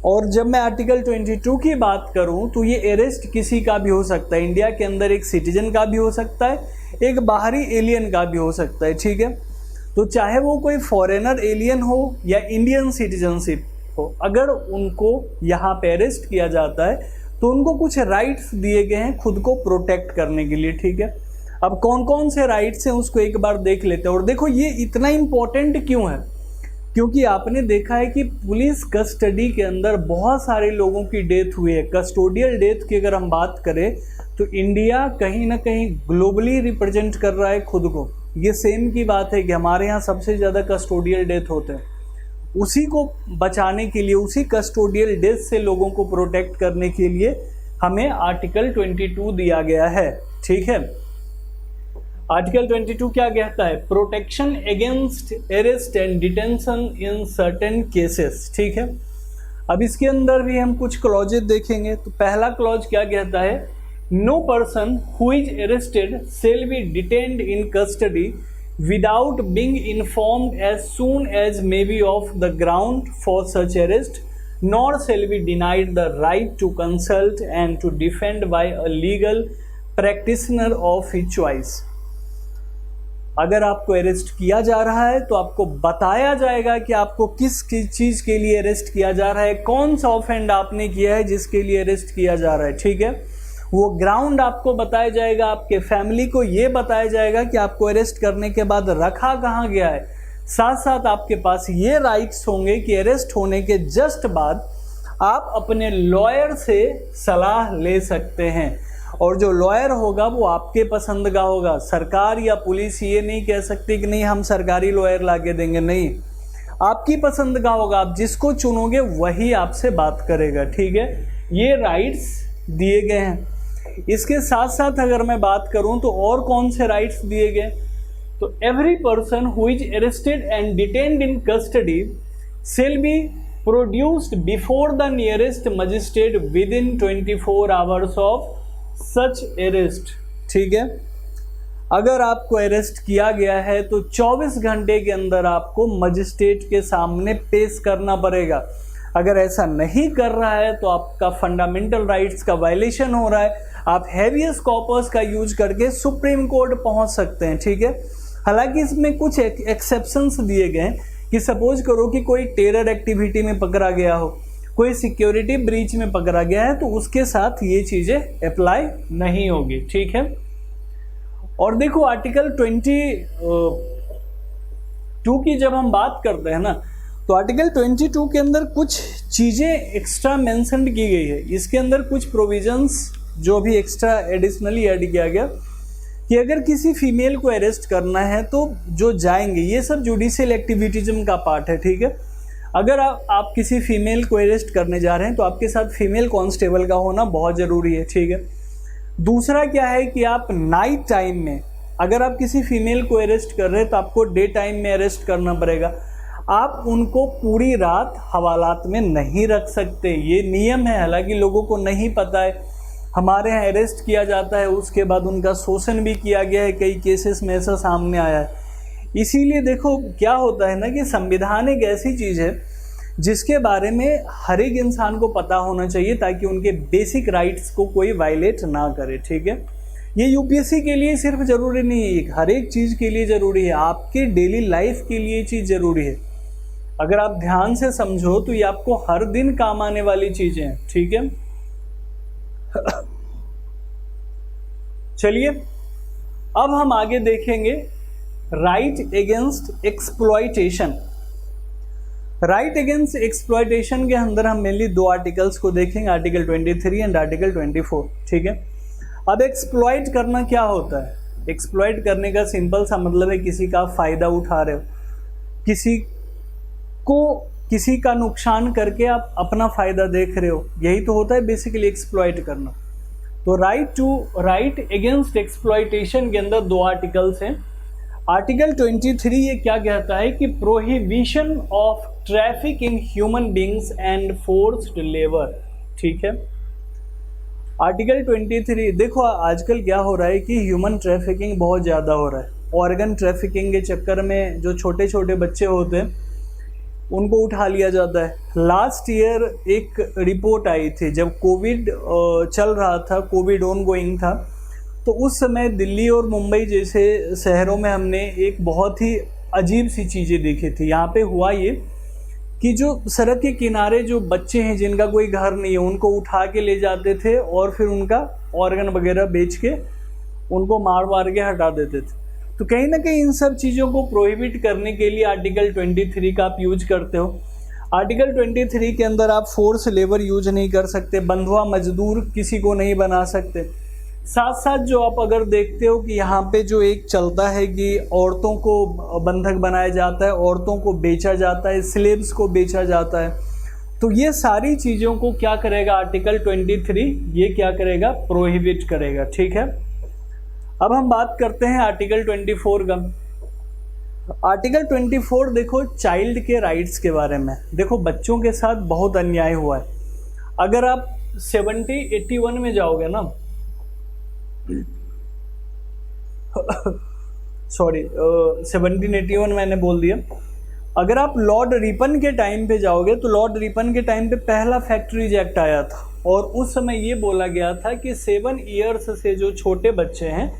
Speaker 1: और जब मैं आर्टिकल 22 की बात करूं तो ये अरेस्ट किसी का भी हो सकता है, इंडिया के अंदर एक सिटीजन का भी हो सकता है, एक बाहरी एलियन का भी हो सकता है, ठीक है। तो चाहे वो कोई फॉरेनर एलियन हो या इंडियन सिटीजनशिप हो, अगर उनको यहाँ पे अरेस्ट किया जाता है तो उनको कुछ राइट्स दिए गए हैं खुद को प्रोटेक्ट करने के लिए, ठीक है। अब कौन कौन से राइट्स हैं उसको एक बार देख लेते हैं। और देखो ये इतना इम्पोर्टेंट क्यों है, क्योंकि आपने देखा है कि पुलिस कस्टडी के अंदर बहुत सारे लोगों की डेथ हुई है। कस्टोडियल डेथ की अगर हम बात करें तो इंडिया कहीं ना कहीं ग्लोबली रिप्रेजेंट कर रहा है खुद को। ये सेम की बात है कि हमारे यहाँ सबसे ज़्यादा कस्टोडियल डेथ होते हैं। उसी को बचाने के लिए, उसी कस्टोडियल डेथ से लोगों को प्रोटेक्ट करने के लिए हमें आर्टिकल 22 दिया गया है, ठीक है। आर्टिकल 22 क्या कहता है, protection against arrest and detention in certain cases, ठीक है। अब इसके अंदर भी हम कुछ क्लॉजेज देखेंगे। तो पहला क्लॉज क्या कहता है, no person who is arrested shall be detained in custody without being informed as soon as may be of the ground for such arrest, nor shall be denied the right to consult and to defend by a legal practitioner of his choice। अगर आपको अरेस्ट किया जा रहा है तो आपको बताया जाएगा कि आपको किस चीज़ के लिए अरेस्ट किया जा रहा है, कौन सा ऑफेंड आपने किया है जिसके लिए अरेस्ट किया जा रहा है, ठीक है। वो ग्राउंड आपको बताया जाएगा, आपके फैमिली को ये बताया जाएगा कि आपको अरेस्ट करने के बाद रखा कहाँ गया है। साथ साथ आपके पास ये राइट्स होंगे कि अरेस्ट होने के जस्ट बाद आप अपने लॉयर से सलाह ले सकते हैं, और जो लॉयर होगा वो आपके पसंद का होगा। सरकार या पुलिस ये नहीं कह सकती कि नहीं हम सरकारी लॉयर ला के देंगे, नहीं, आपकी पसंद का होगा। आप जिसको चुनोगे वही आपसे बात करेगा, ठीक है। ये राइट्स दिए गए हैं। इसके साथ साथ अगर मैं बात करूं तो और कौन से राइट्स दिए गए, तो every person who is arrested and detained in custody shall be produced before the nearest magistrate with in 24 hours of such arrest, ठीक है। अगर आपको अरेस्ट किया गया है तो 24 घंटे के अंदर आपको मजिस्ट्रेट के सामने पेश करना पड़ेगा। अगर ऐसा नहीं कर रहा है तो आपका फंडामेंटल राइट्स का वायलेशन हो रहा है। आप हैबियस कॉर्पस का यूज करके सुप्रीम कोर्ट पहुंच सकते हैं, ठीक है। हालांकि इसमें कुछ एक्सेप्शंस दिए गए हैं कि सपोज करो कि कोई टेरर एक्टिविटी में पकड़ा गया हो, कोई सिक्योरिटी ब्रीच में पकड़ा गया है, तो उसके साथ ये चीज़ें अप्लाई नहीं होगी, ठीक है। और देखो आर्टिकल 22 की जब हम बात करते हैं ना, तो आर्टिकल 22 के अंदर कुछ चीज़ें एक्स्ट्रा मेंशन की गई है। इसके अंदर कुछ प्रोविजंस जो भी एक्स्ट्रा एडिशनली ऐड किया गया कि अगर किसी फीमेल को अरेस्ट करना है तो जो जाएंगे, ये सब जुडिशियल एक्टिविटीज़म का पार्ट है, ठीक है। अगर आप किसी फीमेल को अरेस्ट करने जा रहे हैं तो आपके साथ फीमेल कांस्टेबल का होना बहुत ज़रूरी है, ठीक है। दूसरा क्या है कि आप नाइट टाइम में, अगर आप किसी फीमेल को अरेस्ट कर रहे हैं तो आपको डे टाइम में अरेस्ट करना पड़ेगा। आप उनको पूरी रात हवालात में नहीं रख सकते, ये नियम है। हालांकि लोगों को नहीं पता है, हमारे यहाँ अरेस्ट किया जाता है, उसके बाद उनका शोषण भी किया गया है, कई केसेस में ऐसा सामने आया है। इसीलिए देखो क्या होता है ना कि संविधान एक ऐसी चीज़ है जिसके बारे में हर एक इंसान को पता होना चाहिए ताकि उनके बेसिक राइट्स को कोई वायलेट ना करे, ठीक है। ये यूपीएससी के लिए सिर्फ ज़रूरी नहीं है, हर एक चीज़ के लिए ज़रूरी है, आपके डेली लाइफ के लिए ये चीज़ ज़रूरी है। अगर आप ध्यान से समझो तो ये आपको हर दिन काम आने वाली चीज़ें हैं, ठीक है। चलिए अब हम आगे देखेंगे right against exploitation. Right against exploitation के अंदर हम मेनली दो आर्टिकल्स को देखेंगे, आर्टिकल 23 एंड आर्टिकल 24, ठीक है। अब एक्सप्लॉयट करना क्या होता है? एक्सप्लॉयट करने का सिंपल सा मतलब है किसी का फ़ायदा उठा रहे हो, किसी का नुकसान करके आप अपना फ़ायदा देख रहे हो, यही तो होता है बेसिकली एक्सप्लॉयट करना। तो राइट अगेंस्ट एक्सप्लॉयटेशन के अंदर दो आर्टिकल्स हैं। आर्टिकल 23 ये क्या कहता है कि prohibition of traffic in human beings and forced labour, ठीक है। आर्टिकल 23 देखो आजकल क्या हो रहा है कि ह्यूमन ट्रैफिकिंग बहुत ज़्यादा हो रहा है। ऑर्गन ट्रैफिकिंग के चक्कर में जो छोटे छोटे बच्चे होते हैं उनको उठा लिया जाता है। लास्ट ईयर एक रिपोर्ट आई थी जब कोविड चल रहा था, कोविड ऑन गोइंग था, तो उस समय दिल्ली और मुंबई जैसे शहरों में हमने एक बहुत ही अजीब सी चीज़ें देखी थी। यहाँ पे हुआ ये कि जो सड़क के किनारे जो बच्चे हैं जिनका कोई घर नहीं है उनको उठा के ले जाते थे और फिर उनका ऑर्गन वगैरह बेच के उनको मार के हटा देते थे। तो कहीं ना कहीं इन सब चीज़ों को प्रोहिबिट करने के लिए आर्टिकल 23 का आप यूज करते हो। आर्टिकल 23 के अंदर आप फोर्स लेबर यूज नहीं कर सकते, बंधुआ मजदूर किसी को नहीं बना सकते। साथ साथ जो आप अगर देखते हो कि यहाँ पे जो एक चलता है कि औरतों को बंधक बनाया जाता है, औरतों को बेचा जाता है, स्लेव्स को बेचा जाता है, तो ये सारी चीज़ों को क्या करेगा आर्टिकल 23 ये क्या करेगा, प्रोहिबिट करेगा, ठीक है। अब हम बात करते हैं आर्टिकल 24 का। आर्टिकल 24 देखो चाइल्ड के राइट्स के बारे में। देखो बच्चों के साथ बहुत अन्याय हुआ है। अगर आप 81 में जाओगे ना सॉरी 1781 मैंने बोल दिया। अगर आप लॉर्ड रिपन के टाइम पे जाओगे तो लॉर्ड रिपन के टाइम पे पहला फैक्ट्रीज एक्ट आया था और उस समय ये बोला गया था कि 7 ईयर्स से जो छोटे बच्चे हैं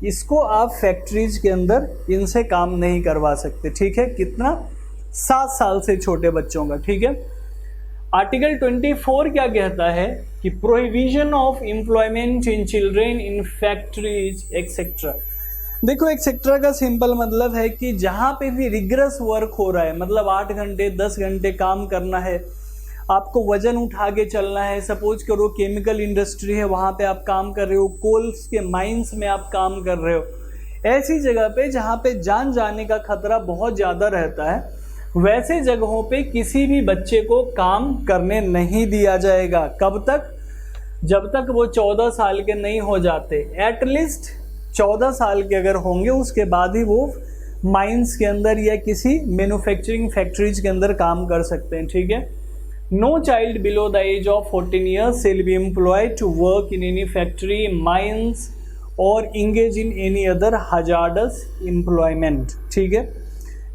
Speaker 1: इसको आप फैक्ट्रीज के अंदर इनसे काम नहीं करवा सकते, ठीक है। कितना? 7 साल से छोटे बच्चों का, ठीक है। आर्टिकल 24 क्या कहता है कि prohibition of employment in children in factories etcetera. देखो एक्सेट्रा का सिंपल मतलब है कि जहाँ पे भी रिगरस वर्क हो रहा है, मतलब 8 घंटे 10 घंटे काम करना है, आपको वजन उठा के चलना है। सपोज करो केमिकल इंडस्ट्री है, वहाँ पे आप काम कर रहे हो, कोल्स के माइंस में आप काम कर रहे हो, ऐसी जगह पे जहाँ पे जान जाने का खतरा बहुत ज़्यादा रहता है, वैसे जगहों पे किसी भी बच्चे को काम करने नहीं दिया जाएगा। कब तक? जब तक वो 14 साल के नहीं हो जाते। एटलीस्ट 14 साल के अगर होंगे उसके बाद ही वो माइंस के अंदर या किसी मैन्युफैक्चरिंग फैक्ट्रीज के अंदर काम कर सकते हैं, ठीक है। No child below the age of 14 years shall be employed to work in any factory, mines और engage in any other hazardous employment, ठीक है।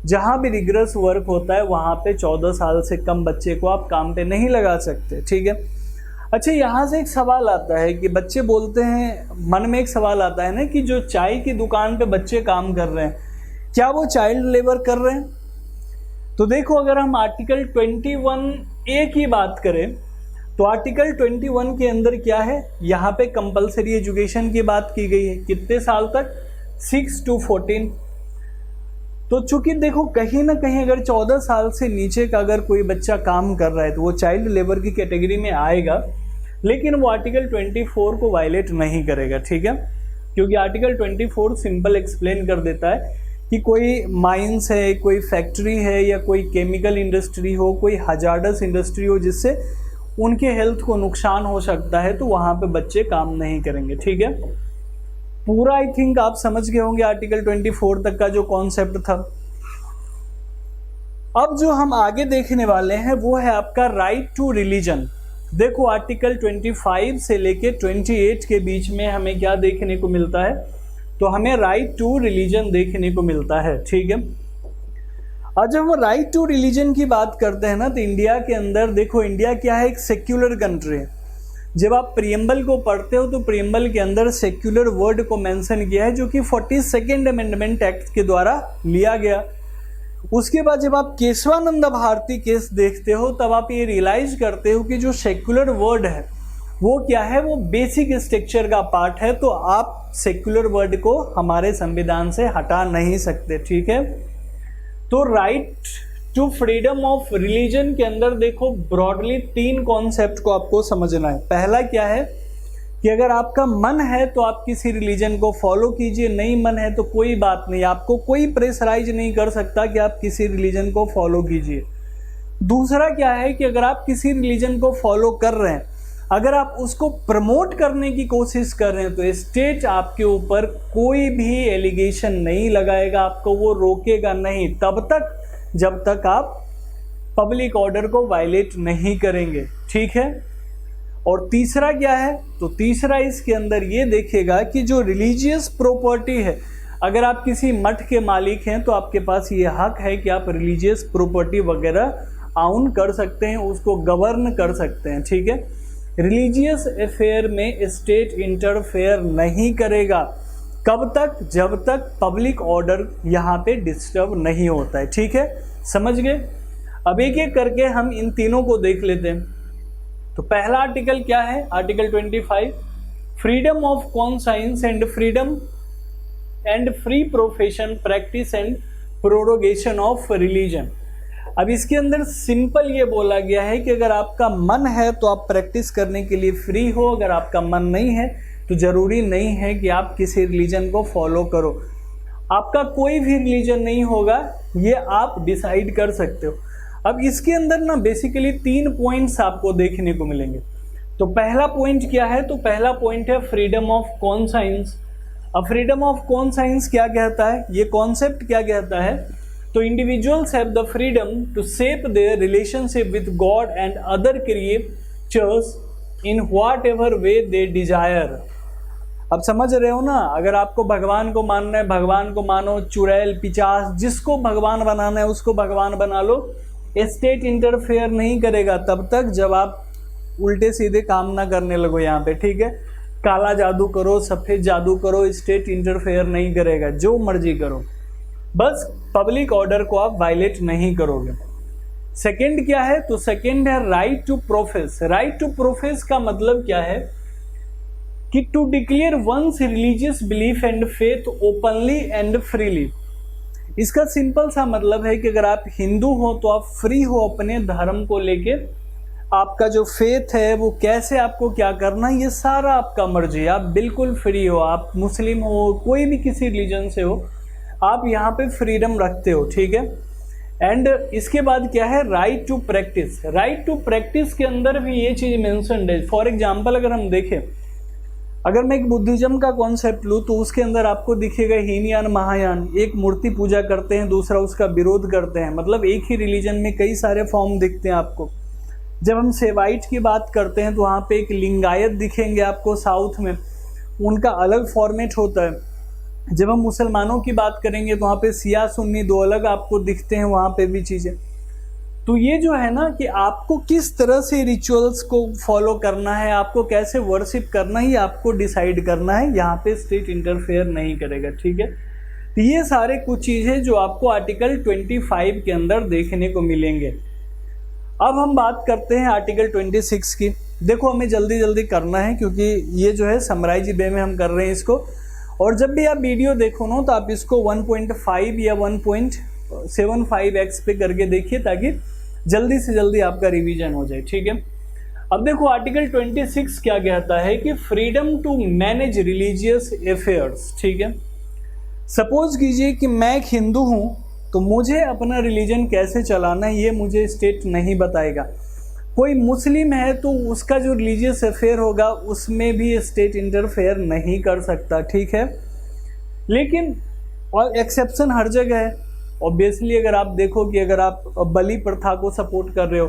Speaker 1: जहाँ भी रिगरस वर्क होता है वहाँ पे 14 साल से कम बच्चे को आप काम पे नहीं लगा सकते, ठीक है। अच्छा, यहाँ से एक सवाल आता है कि बच्चे बोलते हैं, मन में एक सवाल आता है ना कि जो चाय की दुकान पे बच्चे काम कर रहे हैं क्या वो चाइल्ड लेबर कर रहे हैं? तो देखो अगर हम आर्टिकल 21A की बात करें तो आर्टिकल 21 के अंदर क्या है, यहाँ पे कंपलसरी एजुकेशन की बात की गई है। कितने साल तक? 6 to 14। तो चूंकि देखो कहीं ना कहीं अगर 14 साल से नीचे का अगर कोई बच्चा काम कर रहा है तो वो चाइल्ड लेबर की कैटेगरी में आएगा, लेकिन वो आर्टिकल 24 को वायलेट नहीं करेगा, ठीक है। क्योंकि आर्टिकल 24 सिंपल एक्सप्लेन कर देता है कि कोई माइंस है, कोई फैक्ट्री है या कोई केमिकल इंडस्ट्री हो, कोई हजार्डस इंडस्ट्री हो जिससे उनके हेल्थ को नुकसान हो सकता है, तो वहाँ पे बच्चे काम नहीं करेंगे, ठीक है। पूरा आई थिंक आप समझ गए होंगे आर्टिकल 24 तक का जो कॉन्सेप्ट था। अब जो हम आगे देखने वाले हैं वो है आपका राइट टू रिलीजन। देखो आर्टिकल 25 से लेके 28 के बीच में हमें क्या देखने को मिलता है, तो हमें राइट टू रिलीजन देखने को मिलता है, ठीक है। और जब हम राइट टू रिलीजन की बात करते हैं ना, तो इंडिया के अंदर देखो, इंडिया क्या है, एक सेक्युलर कंट्री है। जब आप प्रियम्बल को पढ़ते हो तो प्रियम्बल के अंदर सेक्युलर वर्ड को मेंशन किया है, जो कि 42nd अमेंडमेंट एक्ट के द्वारा लिया गया। उसके बाद जब आप केशवानंद भारती केस देखते हो तब आप ये रियलाइज करते हो कि जो सेक्युलर वर्ड है वो क्या है, वो बेसिक स्ट्रक्चर का पार्ट है, तो आप सेक्युलर वर्ड को हमारे संविधान से हटा नहीं सकते, ठीक है। तो right to freedom of religion के अंदर देखो ब्रॉडली 3 कॉन्सेप्ट को आपको समझना है। पहला क्या है कि अगर आपका मन है तो आप किसी रिलीजन को फॉलो कीजिए, नहीं मन है तो कोई बात नहीं, आपको कोई प्रेशराइज नहीं कर सकता कि आप किसी रिलीजन को फॉलो कीजिए। दूसरा क्या है कि अगर आप किसी रिलीजन को फॉलो कर रहे हैं, अगर आप उसको प्रमोट करने की कोशिश कर रहे हैं, तो स्टेट आपके ऊपर कोई भी एलिगेशन नहीं लगाएगा, आपको वो रोकेगा नहीं तब तक जब तक आप पब्लिक ऑर्डर को वायलेट नहीं करेंगे, ठीक है। और तीसरा क्या है, तो तीसरा इसके अंदर ये देखेगा कि जो रिलीजियस प्रॉपर्टी है, अगर आप किसी मठ के मालिक हैं तो आपके पास ये हक है कि आप रिलीजियस प्रॉपर्टी वगैरह आउन कर सकते हैं, उसको गवर्न कर सकते हैं, ठीक है। रिलीजियस अफेयर में स्टेट इंटरफेयर नहीं करेगा, कब तक, जब तक पब्लिक ऑर्डर यहाँ पे डिस्टर्ब नहीं होता है, ठीक है, समझ गए। अब एक एक करके हम इन तीनों को देख लेते हैं। तो पहला आर्टिकल क्या है, article 25, freedom of conscience and freedom and free profession practice and prorogation of religion. अब इसके अंदर सिंपल ये बोला गया है कि अगर आपका मन है तो आप प्रैक्टिस करने के लिए फ्री हो, अगर आपका मन नहीं है तो ज़रूरी नहीं है कि आप किसी रिलीजन को फॉलो करो, आपका कोई भी रिलीजन नहीं होगा, ये आप डिसाइड कर सकते हो। अब इसके अंदर ना बेसिकली 3 पॉइंट्स आपको देखने को मिलेंगे। तो पहला पॉइंट क्या है, तो पहला पॉइंट है फ्रीडम ऑफ कॉन्साइंस। अब फ्रीडम ऑफ कॉन्साइंस क्या कहता है, ये कॉन्सेप्ट क्या कहता है, तो individuals have the freedom to shape their relationship with God and other creatures in whatever way they desire. अब समझ रहे हो ना, अगर आपको भगवान को मानना है भगवान को मानो, चुड़ैल पिचास जिसको भगवान बनाना है उसको भगवान बना लो, स्टेट इंटरफेयर नहीं करेगा तब तक जब आप उल्टे सीधे काम ना करने लगो यहाँ पे, ठीक है। काला जादू करो, सफ़ेद जादू करो, स्टेट इंटरफेयर नहीं करेगा, जो मर्जी करो, बस पब्लिक ऑर्डर को आप वायलेट नहीं करोगे। सेकंड क्या है, तो सेकंड है right to profess. Right to profess का मतलब क्या है कि to declare one's religious belief and faith openly and freely. इसका सिंपल सा मतलब है कि अगर आप हिंदू हो तो आप फ्री हो अपने धर्म को लेके, आपका जो फेथ है वो कैसे आपको क्या करना है ये सारा आपका मर्जी है, आप बिल्कुल फ्री हो। आप मुस्लिम हो, कोई भी किसी रिलीजन से हो, आप यहाँ पे फ्रीडम रखते हो, ठीक है। एंड इसके बाद क्या है, right to practice. Right to practice के अंदर भी ये चीज़ मेंशन्ड है। फॉर एग्जांपल अगर हम देखें, अगर मैं एक बुद्धिज्म का कॉन्सेप्ट लूँ तो उसके अंदर आपको दिखेगा हीनयान महायान, एक मूर्ति पूजा करते हैं, दूसरा उसका विरोध करते हैं, मतलब एक ही रिलीजन में कई सारे फॉर्म दिखते हैं आपको। जब हम सेवाइट की बात करते हैं तो वहाँ पे एक लिंगायत दिखेंगे आपको साउथ में, उनका अलग फॉर्मेट होता है। जब हम मुसलमानों की बात करेंगे तो वहाँ पे सिया सुन्नी 2 अलग आपको दिखते हैं, वहाँ पे भी चीज़ें। तो ये जो है ना कि आपको किस तरह से रिचुअल्स को फॉलो करना है, आपको कैसे वर्शिप करना है, ये आपको डिसाइड करना है, यहाँ पे स्टेट इंटरफेयर नहीं करेगा, ठीक है। तो ये सारे कुछ चीज़ें जो आपको आर्टिकल 25 के अंदर देखने को मिलेंगे। अब हम बात करते हैं आर्टिकल 26 की। देखो हमें जल्दी जल्दी करना है क्योंकि ये जो है समराइज वे में हम कर रहे हैं इसको, और जब भी आप वीडियो देखो ना तो आप इसको 1.5 या 1.75x पे करके देखिए ताकि जल्दी से जल्दी आपका रिवीजन हो जाए, ठीक है। अब देखो आर्टिकल 26 क्या कहता है कि freedom to manage religious affairs, ठीक है। सपोज कीजिए कि मैं एक हिंदू हूँ तो मुझे अपना रिलीजन कैसे चलाना है ये मुझे स्टेट नहीं बताएगा। कोई मुस्लिम है तो उसका जो रिलीजियस अफेयर होगा उसमें भी स्टेट इंटरफेयर नहीं कर सकता, ठीक है। लेकिन और एक्सेप्शन हर जगह है, ऑब्वियसली अगर आप देखो कि अगर आप बलि प्रथा को सपोर्ट कर रहे हो,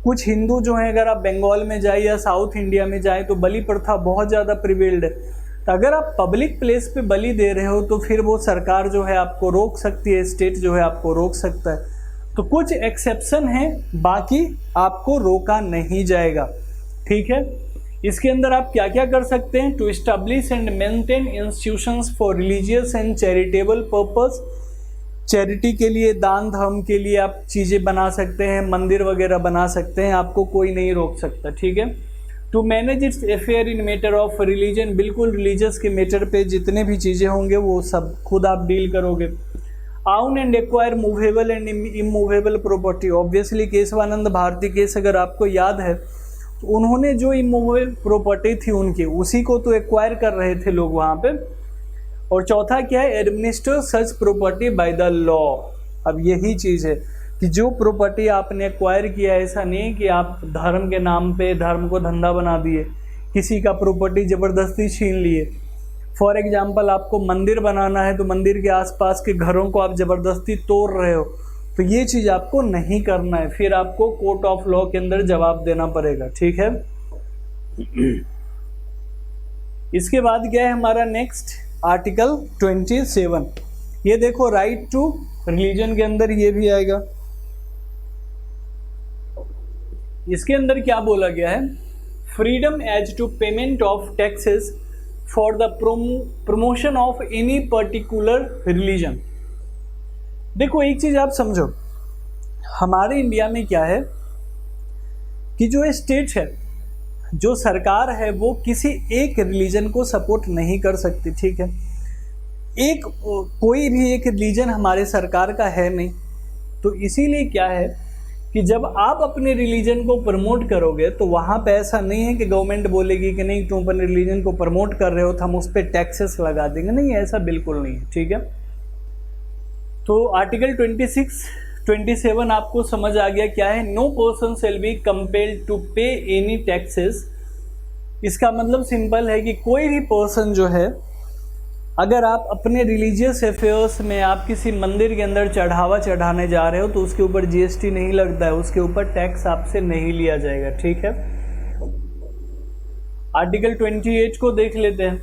Speaker 1: कुछ हिंदू जो हैं अगर आप बंगाल में जाए या साउथ इंडिया में जाए तो बलि प्रथा बहुत ज़्यादा प्रिवेल्ड है। तो अगर आप पब्लिक प्लेस पे बलि दे रहे हो तो फिर वो सरकार जो है आपको रोक सकती है, स्टेट जो है आपको रोक सकता है। तो कुछ एक्सेप्शन हैं, बाकी आपको रोका नहीं जाएगा, ठीक है। इसके अंदर आप क्या क्या कर सकते हैं? To establish and maintain institutions for religious and charitable purpose, charity के लिए, दान धर्म के लिए आप चीज़ें बना सकते हैं, मंदिर वगैरह बना सकते हैं, आपको कोई नहीं रोक सकता, ठीक है। To manage its affair in matter of religion, बिल्कुल रिलीजियस के मैटर पे जितने भी चीज़ें होंगे वो सब खुद आप डील करोगे। Own and acquire movable and immovable property, obviously Kesavananda Bharati case अगर आपको याद है तो उन्होंने जो इमूवेबल प्रॉपर्टी थी उनकी, उसी को तो एक्वायर कर रहे थे लोग वहाँ पे। और चौथा क्या है? Administer such property by the law. अब यही चीज़ है कि जो प्रॉपर्टी आपने एक्वायर किया, ऐसा नहीं कि आप धर्म के नाम पे धर्म को धंधा बना दिए, किसी का प्रॉपर्टी ज़बरदस्ती छीन लिए। फॉर एग्जांपल आपको मंदिर बनाना है तो मंदिर के आसपास के घरों को आप ज़बरदस्ती तोड़ रहे हो, तो ये चीज़ आपको नहीं करना है, फिर आपको कोर्ट ऑफ लॉ के अंदर जवाब देना पड़ेगा, ठीक है। इसके बाद क्या है हमारा नेक्स्ट आर्टिकल 27। ये देखो राइट टू रिलीजन के अंदर ये भी आएगा। इसके अंदर क्या बोला गया है? Freedom as to payment of taxes for the promotion of any particular religion. देखो एक चीज आप समझो, हमारे इंडिया में क्या है कि जो स्टेट है, जो सरकार है, वो किसी एक रिलीजन को सपोर्ट नहीं कर सकती, ठीक है। कोई भी एक रिलीजन हमारे सरकार का है नहीं, तो इसीलिए क्या है कि जब आप अपने रिलीजन को प्रमोट करोगे तो वहाँ पे ऐसा नहीं है कि गवर्नमेंट बोलेगी कि नहीं तुम अपने रिलीजन को प्रमोट कर रहे हो तो हम उस पर टैक्सेस लगा देंगे, नहीं, ऐसा बिल्कुल नहीं है, ठीक है। तो आर्टिकल 27 आपको समझ आ गया क्या है? No person shall be compelled to pay any taxes. इसका मतलब सिंपल है कि कोई भी पर्सन जो है, अगर आप अपने रिलीजियस अफेयर्स में आप किसी मंदिर के अंदर चढ़ावा चढ़ाने जा रहे हो तो उसके ऊपर जीएसटी नहीं लगता है, उसके ऊपर टैक्स आपसे नहीं लिया जाएगा, ठीक है। आर्टिकल 28 को देख लेते हैं।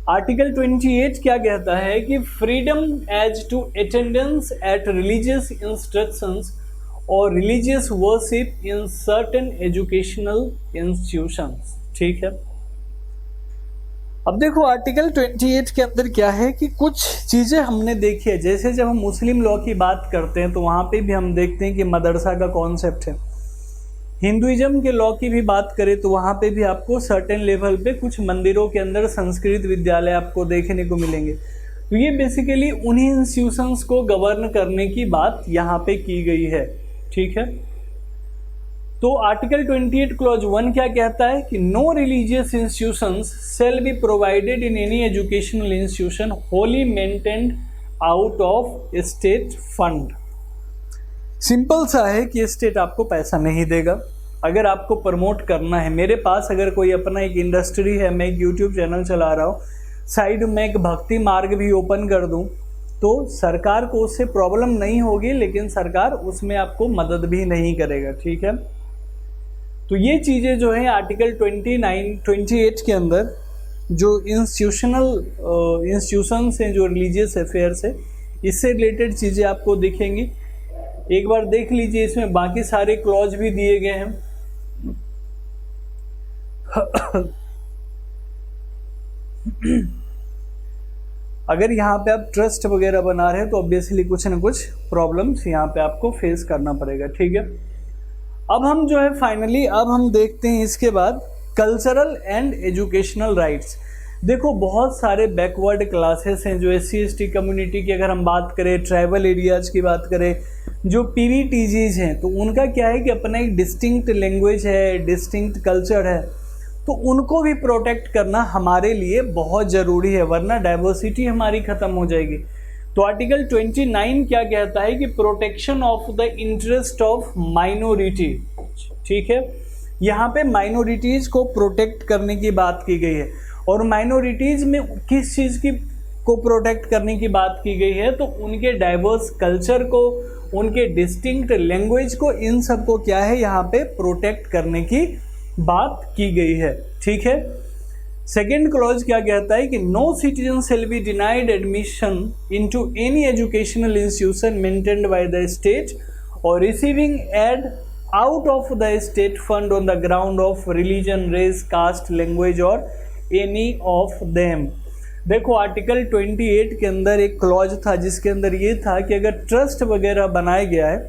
Speaker 1: आर्टिकल 28 क्या कहता है कि freedom as to attendance at religious instructions और religious worship in certain educational institutions, ठीक है। अब देखो आर्टिकल 28 के अंदर क्या है कि कुछ चीज़ें हमने देखी है, जैसे जब हम मुस्लिम लॉ की बात करते हैं तो वहाँ पे भी हम देखते हैं कि मदरसा का कॉन्सेप्ट है। हिंदुइज्म के लॉ की भी बात करें तो वहाँ पे भी आपको सर्टेन लेवल पे कुछ मंदिरों के अंदर संस्कृत विद्यालय आपको देखने को मिलेंगे। तो ये बेसिकली उन्हीं इंस्टीट्यूशंस को गवर्न करने की बात यहाँ पे की गई है, ठीक है। तो आर्टिकल 28 क्लॉज 1 क्या कहता है कि no religious institutions shall be provided in any educational institution wholly maintained out of state fund. Simple सा है कि स्टेट आपको पैसा नहीं देगा। अगर आपको प्रमोट करना है, मेरे पास अगर कोई अपना एक इंडस्ट्री है, मैं एक यूट्यूब चैनल चला रहा हूँ, साइड में एक भक्ति मार्ग भी ओपन कर दूँ तो सरकार को उससे प्रॉब्लम नहीं होगी, लेकिन सरकार उसमें आपको मदद भी नहीं करेगा, ठीक है। तो ये चीज़ें जो है आर्टिकल 28 के अंदर जो इंस्टीट्यूशंस हैं, जो रिलीजियस अफेयर्स है, इससे रिलेटेड चीज़ें आपको दिखेंगी। एक बार देख लीजिए, इसमें बाकी सारे क्लॉज भी दिए गए हैं। अगर यहाँ पे आप ट्रस्ट वगैरह बना रहे हैं तो ऑब्वियसली कुछ ना कुछ प्रॉब्लम्स यहाँ पे आपको फेस करना पड़ेगा, ठीक है। अब हम जो है फाइनली अब हम देखते हैं इसके बाद कल्चरल एंड एजुकेशनल राइट्स। देखो बहुत सारे बैकवर्ड क्लासेस हैं जो SC/ST कम्युनिटी की, अगर हम बात करें ट्राइबल एरियाज की बात करें, जो PVTGs हैं तो उनका क्या है कि अपना एक डिस्टिंक्ट लैंग्वेज है, डिस्टिंक्ट कल्चर है, तो उनको भी प्रोटेक्ट करना हमारे लिए बहुत ज़रूरी है, वरना डाइवर्सिटी हमारी ख़त्म हो जाएगी। तो आर्टिकल 29 क्या कहता है कि protection of the interest of minority, ठीक है। यहाँ पे माइनॉरिटीज़ को प्रोटेक्ट करने की बात की गई है, और माइनॉरिटीज़ में किस चीज़ की को प्रोटेक्ट करने की बात की गई है, तो उनके डाइवर्स कल्चर को, उनके डिस्टिंक्ट लैंग्वेज को, इन सब को क्या है यहाँ पे प्रोटेक्ट करने की बात की गई है। ठीक है। सेकेंड क्लॉज क्या कहता है कि no citizen shall be denied admission into any educational institution maintained by the state और receiving aid out of the state fund on the ground of religion, race, caste, language और एनी ऑफ देम। देखो आर्टिकल 28 के अंदर एक क्लॉज था जिसके अंदर ये था कि अगर ट्रस्ट वगैरह बनाया गया है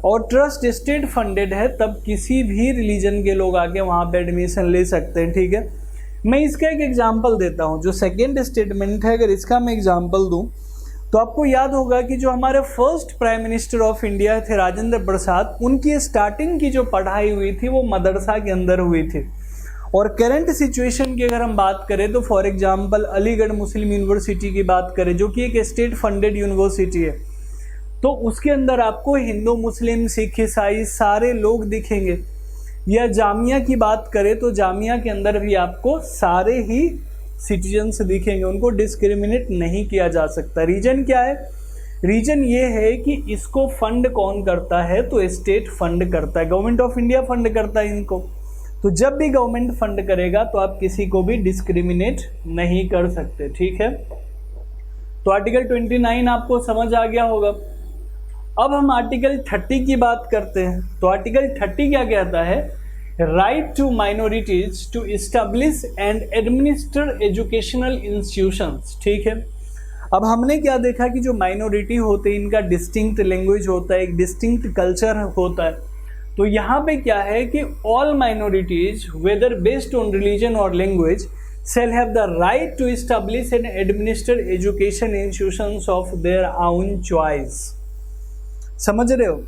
Speaker 1: और ट्रस्ट स्टेट फंडेड है तब किसी भी रिलीजन के लोग आके वहाँ पे एडमिशन ले सकते हैं। ठीक है। मैं इसका एक एग्जांपल देता हूँ। जो सेकेंड स्टेटमेंट है, अगर इसका मैं एग्जांपल दूँ तो आपको याद होगा कि जो हमारे first prime minister of India थे राजेंद्र प्रसाद, उनकी स्टार्टिंग की जो पढ़ाई हुई थी वो मदरसा के अंदर हुई थी। और करंट सिचुएशन की अगर हम बात करें तो for example Aligarh Muslim university की बात करें जो कि एक स्टेट फंडेड यूनिवर्सिटी है, तो उसके अंदर आपको हिंदू, मुस्लिम, सिख, ईसाई सारे लोग दिखेंगे। या जामिया की बात करें तो जामिया के अंदर भी आपको सारे ही सिटीजन्स दिखेंगे, उनको डिस्क्रिमिनेट नहीं किया जा सकता। रीजन क्या है? रीजन ये है कि इसको फंड कौन करता है, तो स्टेट फंड करता है, गवर्नमेंट ऑफ इंडिया फंड करता है इनको। तो जब भी गवर्नमेंट फंड करेगा तो आप किसी को भी डिस्क्रिमिनेट नहीं कर सकते। ठीक है। तो आर्टिकल 29 आपको समझ आ गया होगा। अब हम आर्टिकल 30 की बात करते हैं। तो आर्टिकल 30 क्या कहता है? Right to minorities to establish and administer educational institutions. ठीक है। अब हमने क्या देखा कि जो माइनॉरिटी होते हैं इनका डिस्टिंक्ट लैंग्वेज होता है, एक डिस्टिंक्ट कल्चर होता है। तो यहाँ पे क्या है कि all minorities whether based on religion और language shall have the right to establish and administer education institutions of their own choice। समझ रहे हो?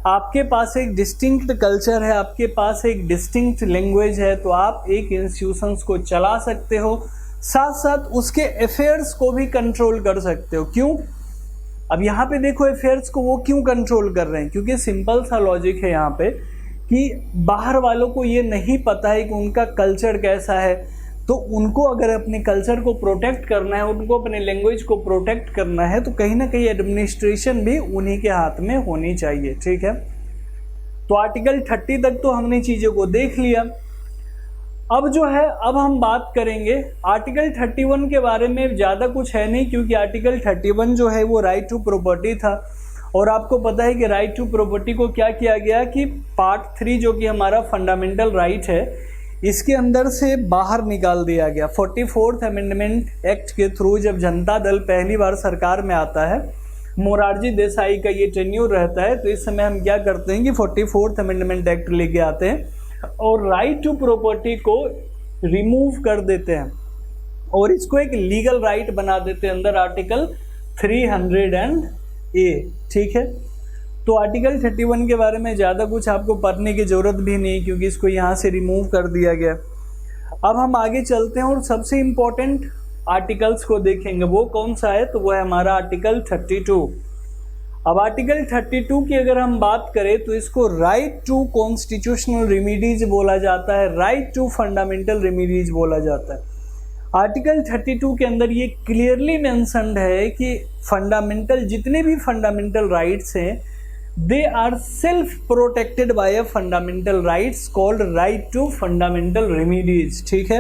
Speaker 1: आपके पास एक डिस्टिंक्ट कल्चर है, आपके पास एक डिस्टिंक्ट लैंग्वेज है, तो आप एक इंस्टीट्यूशंस को चला सकते हो, साथ साथ उसके अफेयर्स को भी कंट्रोल कर सकते हो। क्यों? अब यहाँ पे देखो अफेयर्स को वो क्यों कंट्रोल कर रहे हैं, क्योंकि सिंपल सा लॉजिक है यहाँ पे कि बाहर वालों को ये नहीं पता है कि उनका कल्चर कैसा है, तो उनको अगर अपने कल्चर को प्रोटेक्ट करना है, उनको अपने लैंग्वेज को प्रोटेक्ट करना है, तो कहीं ना कहीं एडमिनिस्ट्रेशन भी उन्हीं के हाथ में होनी चाहिए। ठीक है। तो आर्टिकल 30 तक तो हमने चीज़ों को देख लिया। अब जो है, अब हम बात करेंगे आर्टिकल 31 के बारे में। ज़्यादा कुछ है नहीं, क्योंकि आर्टिकल 31 जो है वो राइट टू प्रॉपर्टी था, और आपको पता है कि राइट टू प्रॉपर्टी को क्या किया गया कि पार्ट 3 जो कि हमारा फंडामेंटल राइट है, इसके अंदर से बाहर निकाल दिया गया। 44th अमेंडमेंट एक्ट के थ्रू जब जनता दल पहली बार सरकार में आता है, मोरारजी देसाई का ये टेन्यूर रहता है, तो इस समय हम क्या करते हैं कि 44th अमेंडमेंट एक्ट लेके आते हैं और राइट टू प्रॉपर्टी को रिमूव कर देते हैं और इसको एक लीगल राइट बना देते हैं अंदर आर्टिकल 300A। ठीक है। तो आर्टिकल 31 के बारे में ज़्यादा कुछ आपको पढ़ने की ज़रूरत भी नहीं, क्योंकि इसको यहाँ से रिमूव कर दिया गया। अब हम आगे चलते हैं और सबसे इम्पोर्टेंट आर्टिकल्स को देखेंगे। वो कौन सा है? तो वो है हमारा आर्टिकल 32। अब आर्टिकल 32 की अगर हम बात करें तो इसको राइट टू कॉन्स्टिट्यूशनल रेमिडीज बोला जाता है, राइट टू फंडामेंटल रेमिडीज बोला जाता है। आर्टिकल 32 के अंदर ये क्लियरली मेंशन्ड है कि फंडामेंटल, जितने भी फंडामेंटल राइट्स हैं, they are self protected by a fundamental rights called right to fundamental remedies। ठीक है।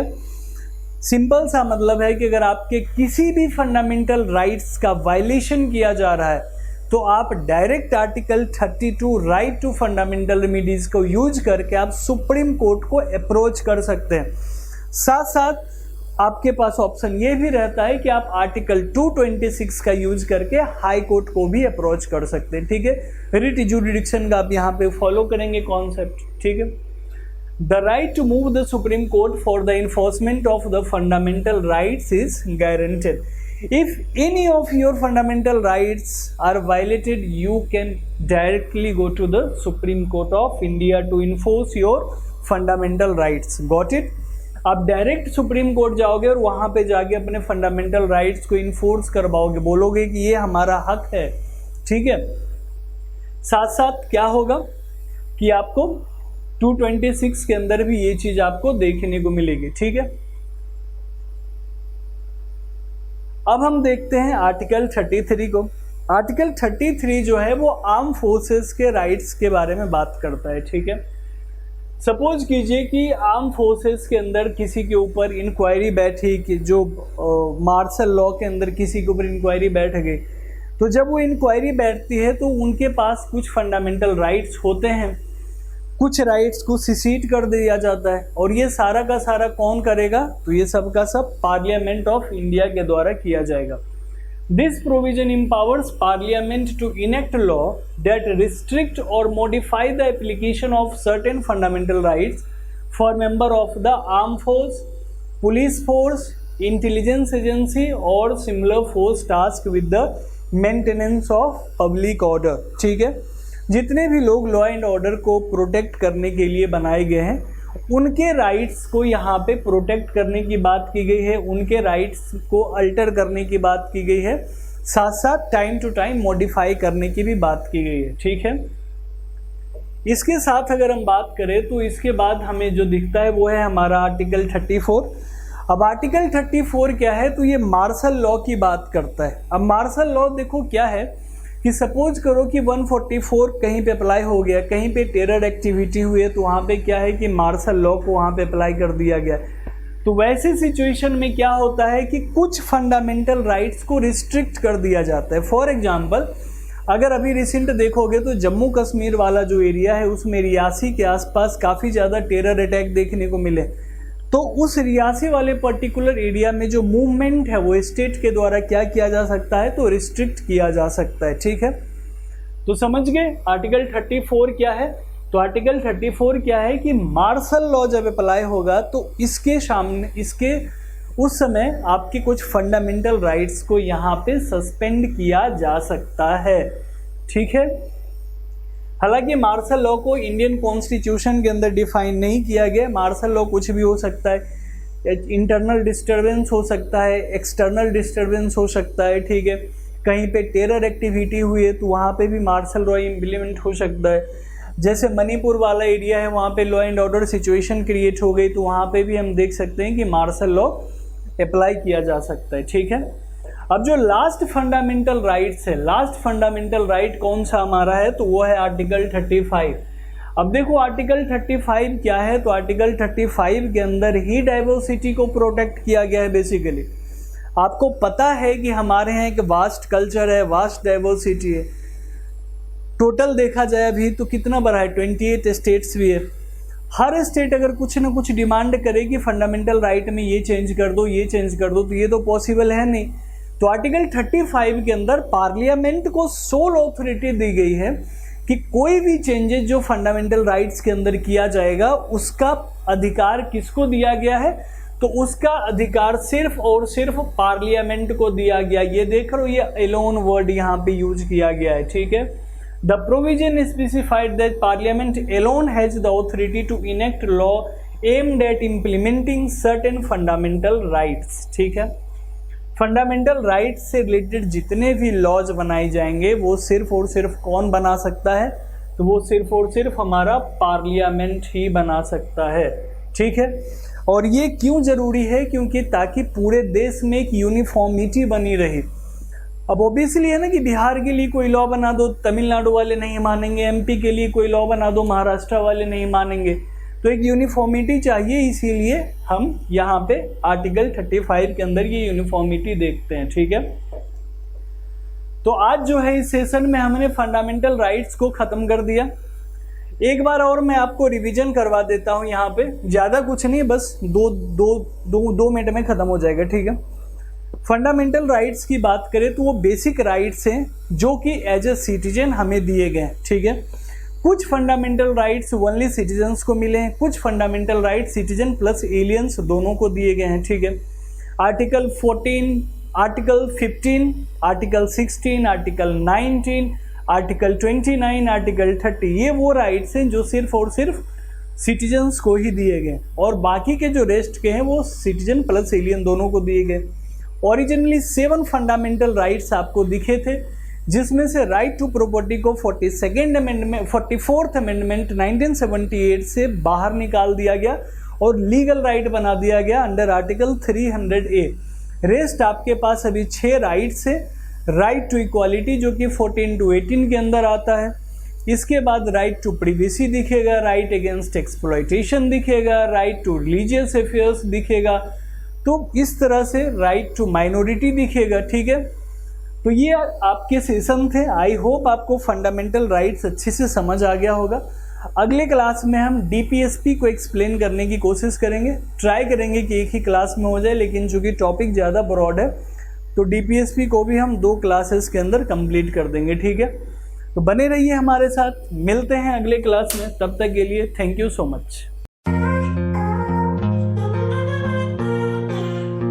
Speaker 1: सिंपल सा मतलब है कि अगर आपके किसी भी फंडामेंटल राइट्स का वायलेशन किया जा रहा है तो आप direct article 32 right to fundamental remedies को यूज करके आप सुप्रीम कोर्ट को अप्रोच कर सकते हैं। साथ साथ आपके पास ऑप्शन ये भी रहता है कि आप आर्टिकल 226 का यूज करके हाई कोर्ट को भी अप्रोच कर सकते हैं। ठीक है। रिट जुरिडिक्शन का आप यहाँ पे फॉलो करेंगे कॉन्सेप्ट। ठीक है। The right to move the Supreme Court for the enforcement of the fundamental rights is guaranteed. If any of your fundamental rights are violated, you can directly go to the Supreme Court of India to enforce your fundamental rights. Got it? आप डायरेक्ट सुप्रीम कोर्ट जाओगे और वहाँ पे जाके अपने फंडामेंटल राइट्स को इन्फोर्स करवाओगे, बोलोगे कि ये हमारा हक है। ठीक है। साथ साथ क्या होगा कि आपको 226 के अंदर भी ये चीज़ आपको देखने को मिलेगी। ठीक है। अब हम देखते हैं आर्टिकल 33 को। आर्टिकल 33 जो है वो आर्म फोर्सेस के राइट्स के बारे में बात करता है, ठीक है। सपोज कीजिए कि आर्म फोर्सेस के अंदर किसी के ऊपर इंक्वायरी बैठी, कि जो मार्शल लॉ के अंदर किसी के ऊपर इंक्वायरी बैठ गई, तो जब वो इंक्वायरी बैठती है तो उनके पास कुछ फंडामेंटल राइट्स होते हैं, कुछ राइट्स को सिसीट कर दिया जाता है, और ये सारा का सारा कौन करेगा, तो ये सब का सब पार्लियामेंट ऑफ इंडिया के द्वारा किया जाएगा। This provision empowers Parliament to enact law that restrict or modify the application of certain fundamental rights for member of the armed force, police force, intelligence agency or similar force tasked with the maintenance of public order। ठीक है, जितने भी लोग लॉ एंड ऑर्डर को प्रोटेक्ट करने के लिए बनाए गए हैं, उनके राइट्स को यहाँ पे प्रोटेक्ट करने की बात की गई है, उनके राइट्स को अल्टर करने की बात की गई है, साथ साथ टाइम टू टाइम मॉडिफाई करने की भी बात की गई है, ठीक है। इसके साथ अगर हम बात करें तो इसके बाद हमें जो दिखता है वो है हमारा आर्टिकल 34। अब आर्टिकल 34 क्या है, तो ये मार्शल लॉ की बात करता है। अब मार्शल लॉ देखो क्या है कि सपोज करो कि 144 कहीं पे अप्लाई हो गया, कहीं पे टेरर एक्टिविटी हुई है, तो वहाँ पे क्या है कि मार्शल लॉ को वहाँ पे अप्लाई कर दिया गया। तो वैसे सिचुएशन में क्या होता है कि कुछ फंडामेंटल राइट्स को रिस्ट्रिक्ट कर दिया जाता है। फॉर एग्जांपल, अगर अभी रिसेंट देखोगे तो जम्मू कश्मीर वाला जो एरिया है उसमें रियासी के आसपास काफ़ी ज़्यादा टेरर अटैक देखने को मिले, तो उस रियासी वाले पर्टिकुलर एरिया में जो मूवमेंट है वो स्टेट के द्वारा क्या किया जा सकता है, तो रिस्ट्रिक्ट किया जा सकता है, ठीक है। तो समझ गए आर्टिकल 34 क्या है। तो आर्टिकल 34 क्या है कि मार्शल लॉ जब अप्लाई होगा तो इसके सामने उस समय आपके कुछ फंडामेंटल राइट्स को यहाँ पे सस्पेंड किया जा सकता है, ठीक है। हालांकि मार्शल लॉ को इंडियन कॉन्स्टिट्यूशन के अंदर डिफाइन नहीं किया गया। मार्शल लॉ कुछ भी हो सकता है, इंटरनल डिस्टर्बेंस हो सकता है, एक्सटर्नल डिस्टर्बेंस हो सकता है, ठीक है। कहीं पे टेरर एक्टिविटी हुई है तो वहाँ पे भी मार्शल लॉ इम्प्लीमेंट हो सकता है। जैसे मणिपुर वाला एरिया है, वहाँ पे law and order situation create हो गई, तो वहाँ पे भी हम देख सकते हैं कि मार्शल लॉ अप्लाई किया जा सकता है, ठीक है। अब जो लास्ट फंडामेंटल राइट्स है, लास्ट फंडामेंटल राइट कौन सा हमारा है, तो वो है आर्टिकल 35। अब देखो आर्टिकल 35 क्या है, तो आर्टिकल 35 के अंदर ही डाइवर्सिटी को प्रोटेक्ट किया गया है। बेसिकली आपको पता है कि हमारे यहाँ एक वास्ट कल्चर है, वास्ट डाइवर्सिटी है। टोटल देखा जाए अभी तो कितना बड़ा है, 28 स्टेट्स भी है। हर स्टेट अगर कुछ ना कुछ डिमांड करे कि फंडामेंटल राइट में ये चेंज कर दो, ये चेंज कर दो, तो ये तो पॉसिबल है नहीं। तो आर्टिकल 35 के अंदर पार्लियामेंट को सोल ऑथोरिटी दी गई है कि कोई भी चेंजेस जो फंडामेंटल राइट्स के अंदर किया जाएगा उसका अधिकार किसको दिया गया है, तो उसका अधिकार सिर्फ और सिर्फ पार्लियामेंट को दिया गया। ये देख रहे हो, ये एलोन वर्ड यहाँ पे यूज किया गया है, ठीक है। The provision specified that parliament alone has the authority to enact law aimed at implementing certain fundamental rights, ठीक है। फंडामेंटल राइट्स से रिलेटेड जितने भी लॉज बनाए जाएंगे वो सिर्फ और सिर्फ कौन बना सकता है, तो वो सिर्फ और सिर्फ हमारा पार्लियामेंट ही बना सकता है, ठीक है। और ये क्यों ज़रूरी है, क्योंकि ताकि पूरे देश में एक यूनिफॉर्मिटी बनी रहे। अब ऑब्वियसली है ना कि बिहार के लिए कोई लॉ बना दो, तमिलनाडु वाले नहीं मानेंगे, एमपी के लिए कोई लॉ बना दो, महाराष्ट्र वाले नहीं मानेंगे। तो एक यूनिफॉर्मिटी चाहिए, इसीलिए हम यहाँ पे आर्टिकल 35 के अंदर ये यूनिफॉर्मिटी देखते हैं, ठीक है। तो आज जो है इस सेशन में हमने फंडामेंटल राइट्स को ख़त्म कर दिया। एक बार और मैं आपको रिवीजन करवा देता हूँ यहाँ पे, ज़्यादा कुछ नहीं, बस दो मिनट में ख़त्म हो जाएगा, ठीक है। फंडामेंटल राइट्स की बात करें तो वो बेसिक राइट्स हैं जो कि एज ए सिटीजन हमें दिए गए हैं, ठीक है। कुछ फंडामेंटल राइट्स ओनली सिटीजन्स को मिले हैं, कुछ fundamental rights citizen plus aliens दोनों को दिए गए हैं, ठीक है। Article 14, article 15, article 16, article 19, article 29, article 30, ये वो राइट्स हैं जो सिर्फ और सिर्फ सिटीजन्स को ही दिए गए, और बाकी के जो रेस्ट के हैं वो सिटीजन प्लस एलियन दोनों को दिए गए। ओरिजिनली 7 फंडामेंटल राइट्स आपको दिखे थे, जिसमें से राइट टू प्रॉपर्टी को 42nd अमेंडमेंट 44th अमेंडमेंट 1978 से बाहर निकाल दिया गया और लीगल राइट बना दिया गया अंडर आर्टिकल 300A। रेस्ट आपके पास अभी 6 राइट्स है। राइट टू इक्वालिटी जो कि 14 to 18 के अंदर आता है। इसके बाद राइट टू प्रिवेसी दिखेगा, राइट अगेंस्ट एक्सप्लॉयटेशन दिखेगा, राइट टू रिलीजियस अफेयर्स दिखेगा। तो इस तरह से राइट टू माइनॉरिटी दिखेगा, ठीक है। तो ये आपके सेशन थे। आई होप आपको फंडामेंटल राइट्स अच्छे से समझ आ गया होगा। अगले क्लास में हम डीपीएसपी को एक्सप्लेन करने की कोशिश करेंगे, ट्राई करेंगे कि एक ही क्लास में हो जाए, लेकिन चूंकि टॉपिक ज़्यादा ब्रॉड है तो डीपीएसपी को भी हम 2 क्लासेस के अंदर कंप्लीट कर देंगे, ठीक है। तो बने रहिए हमारे साथ, मिलते हैं अगले क्लास में। तब तक के लिए थैंक यू सो मच।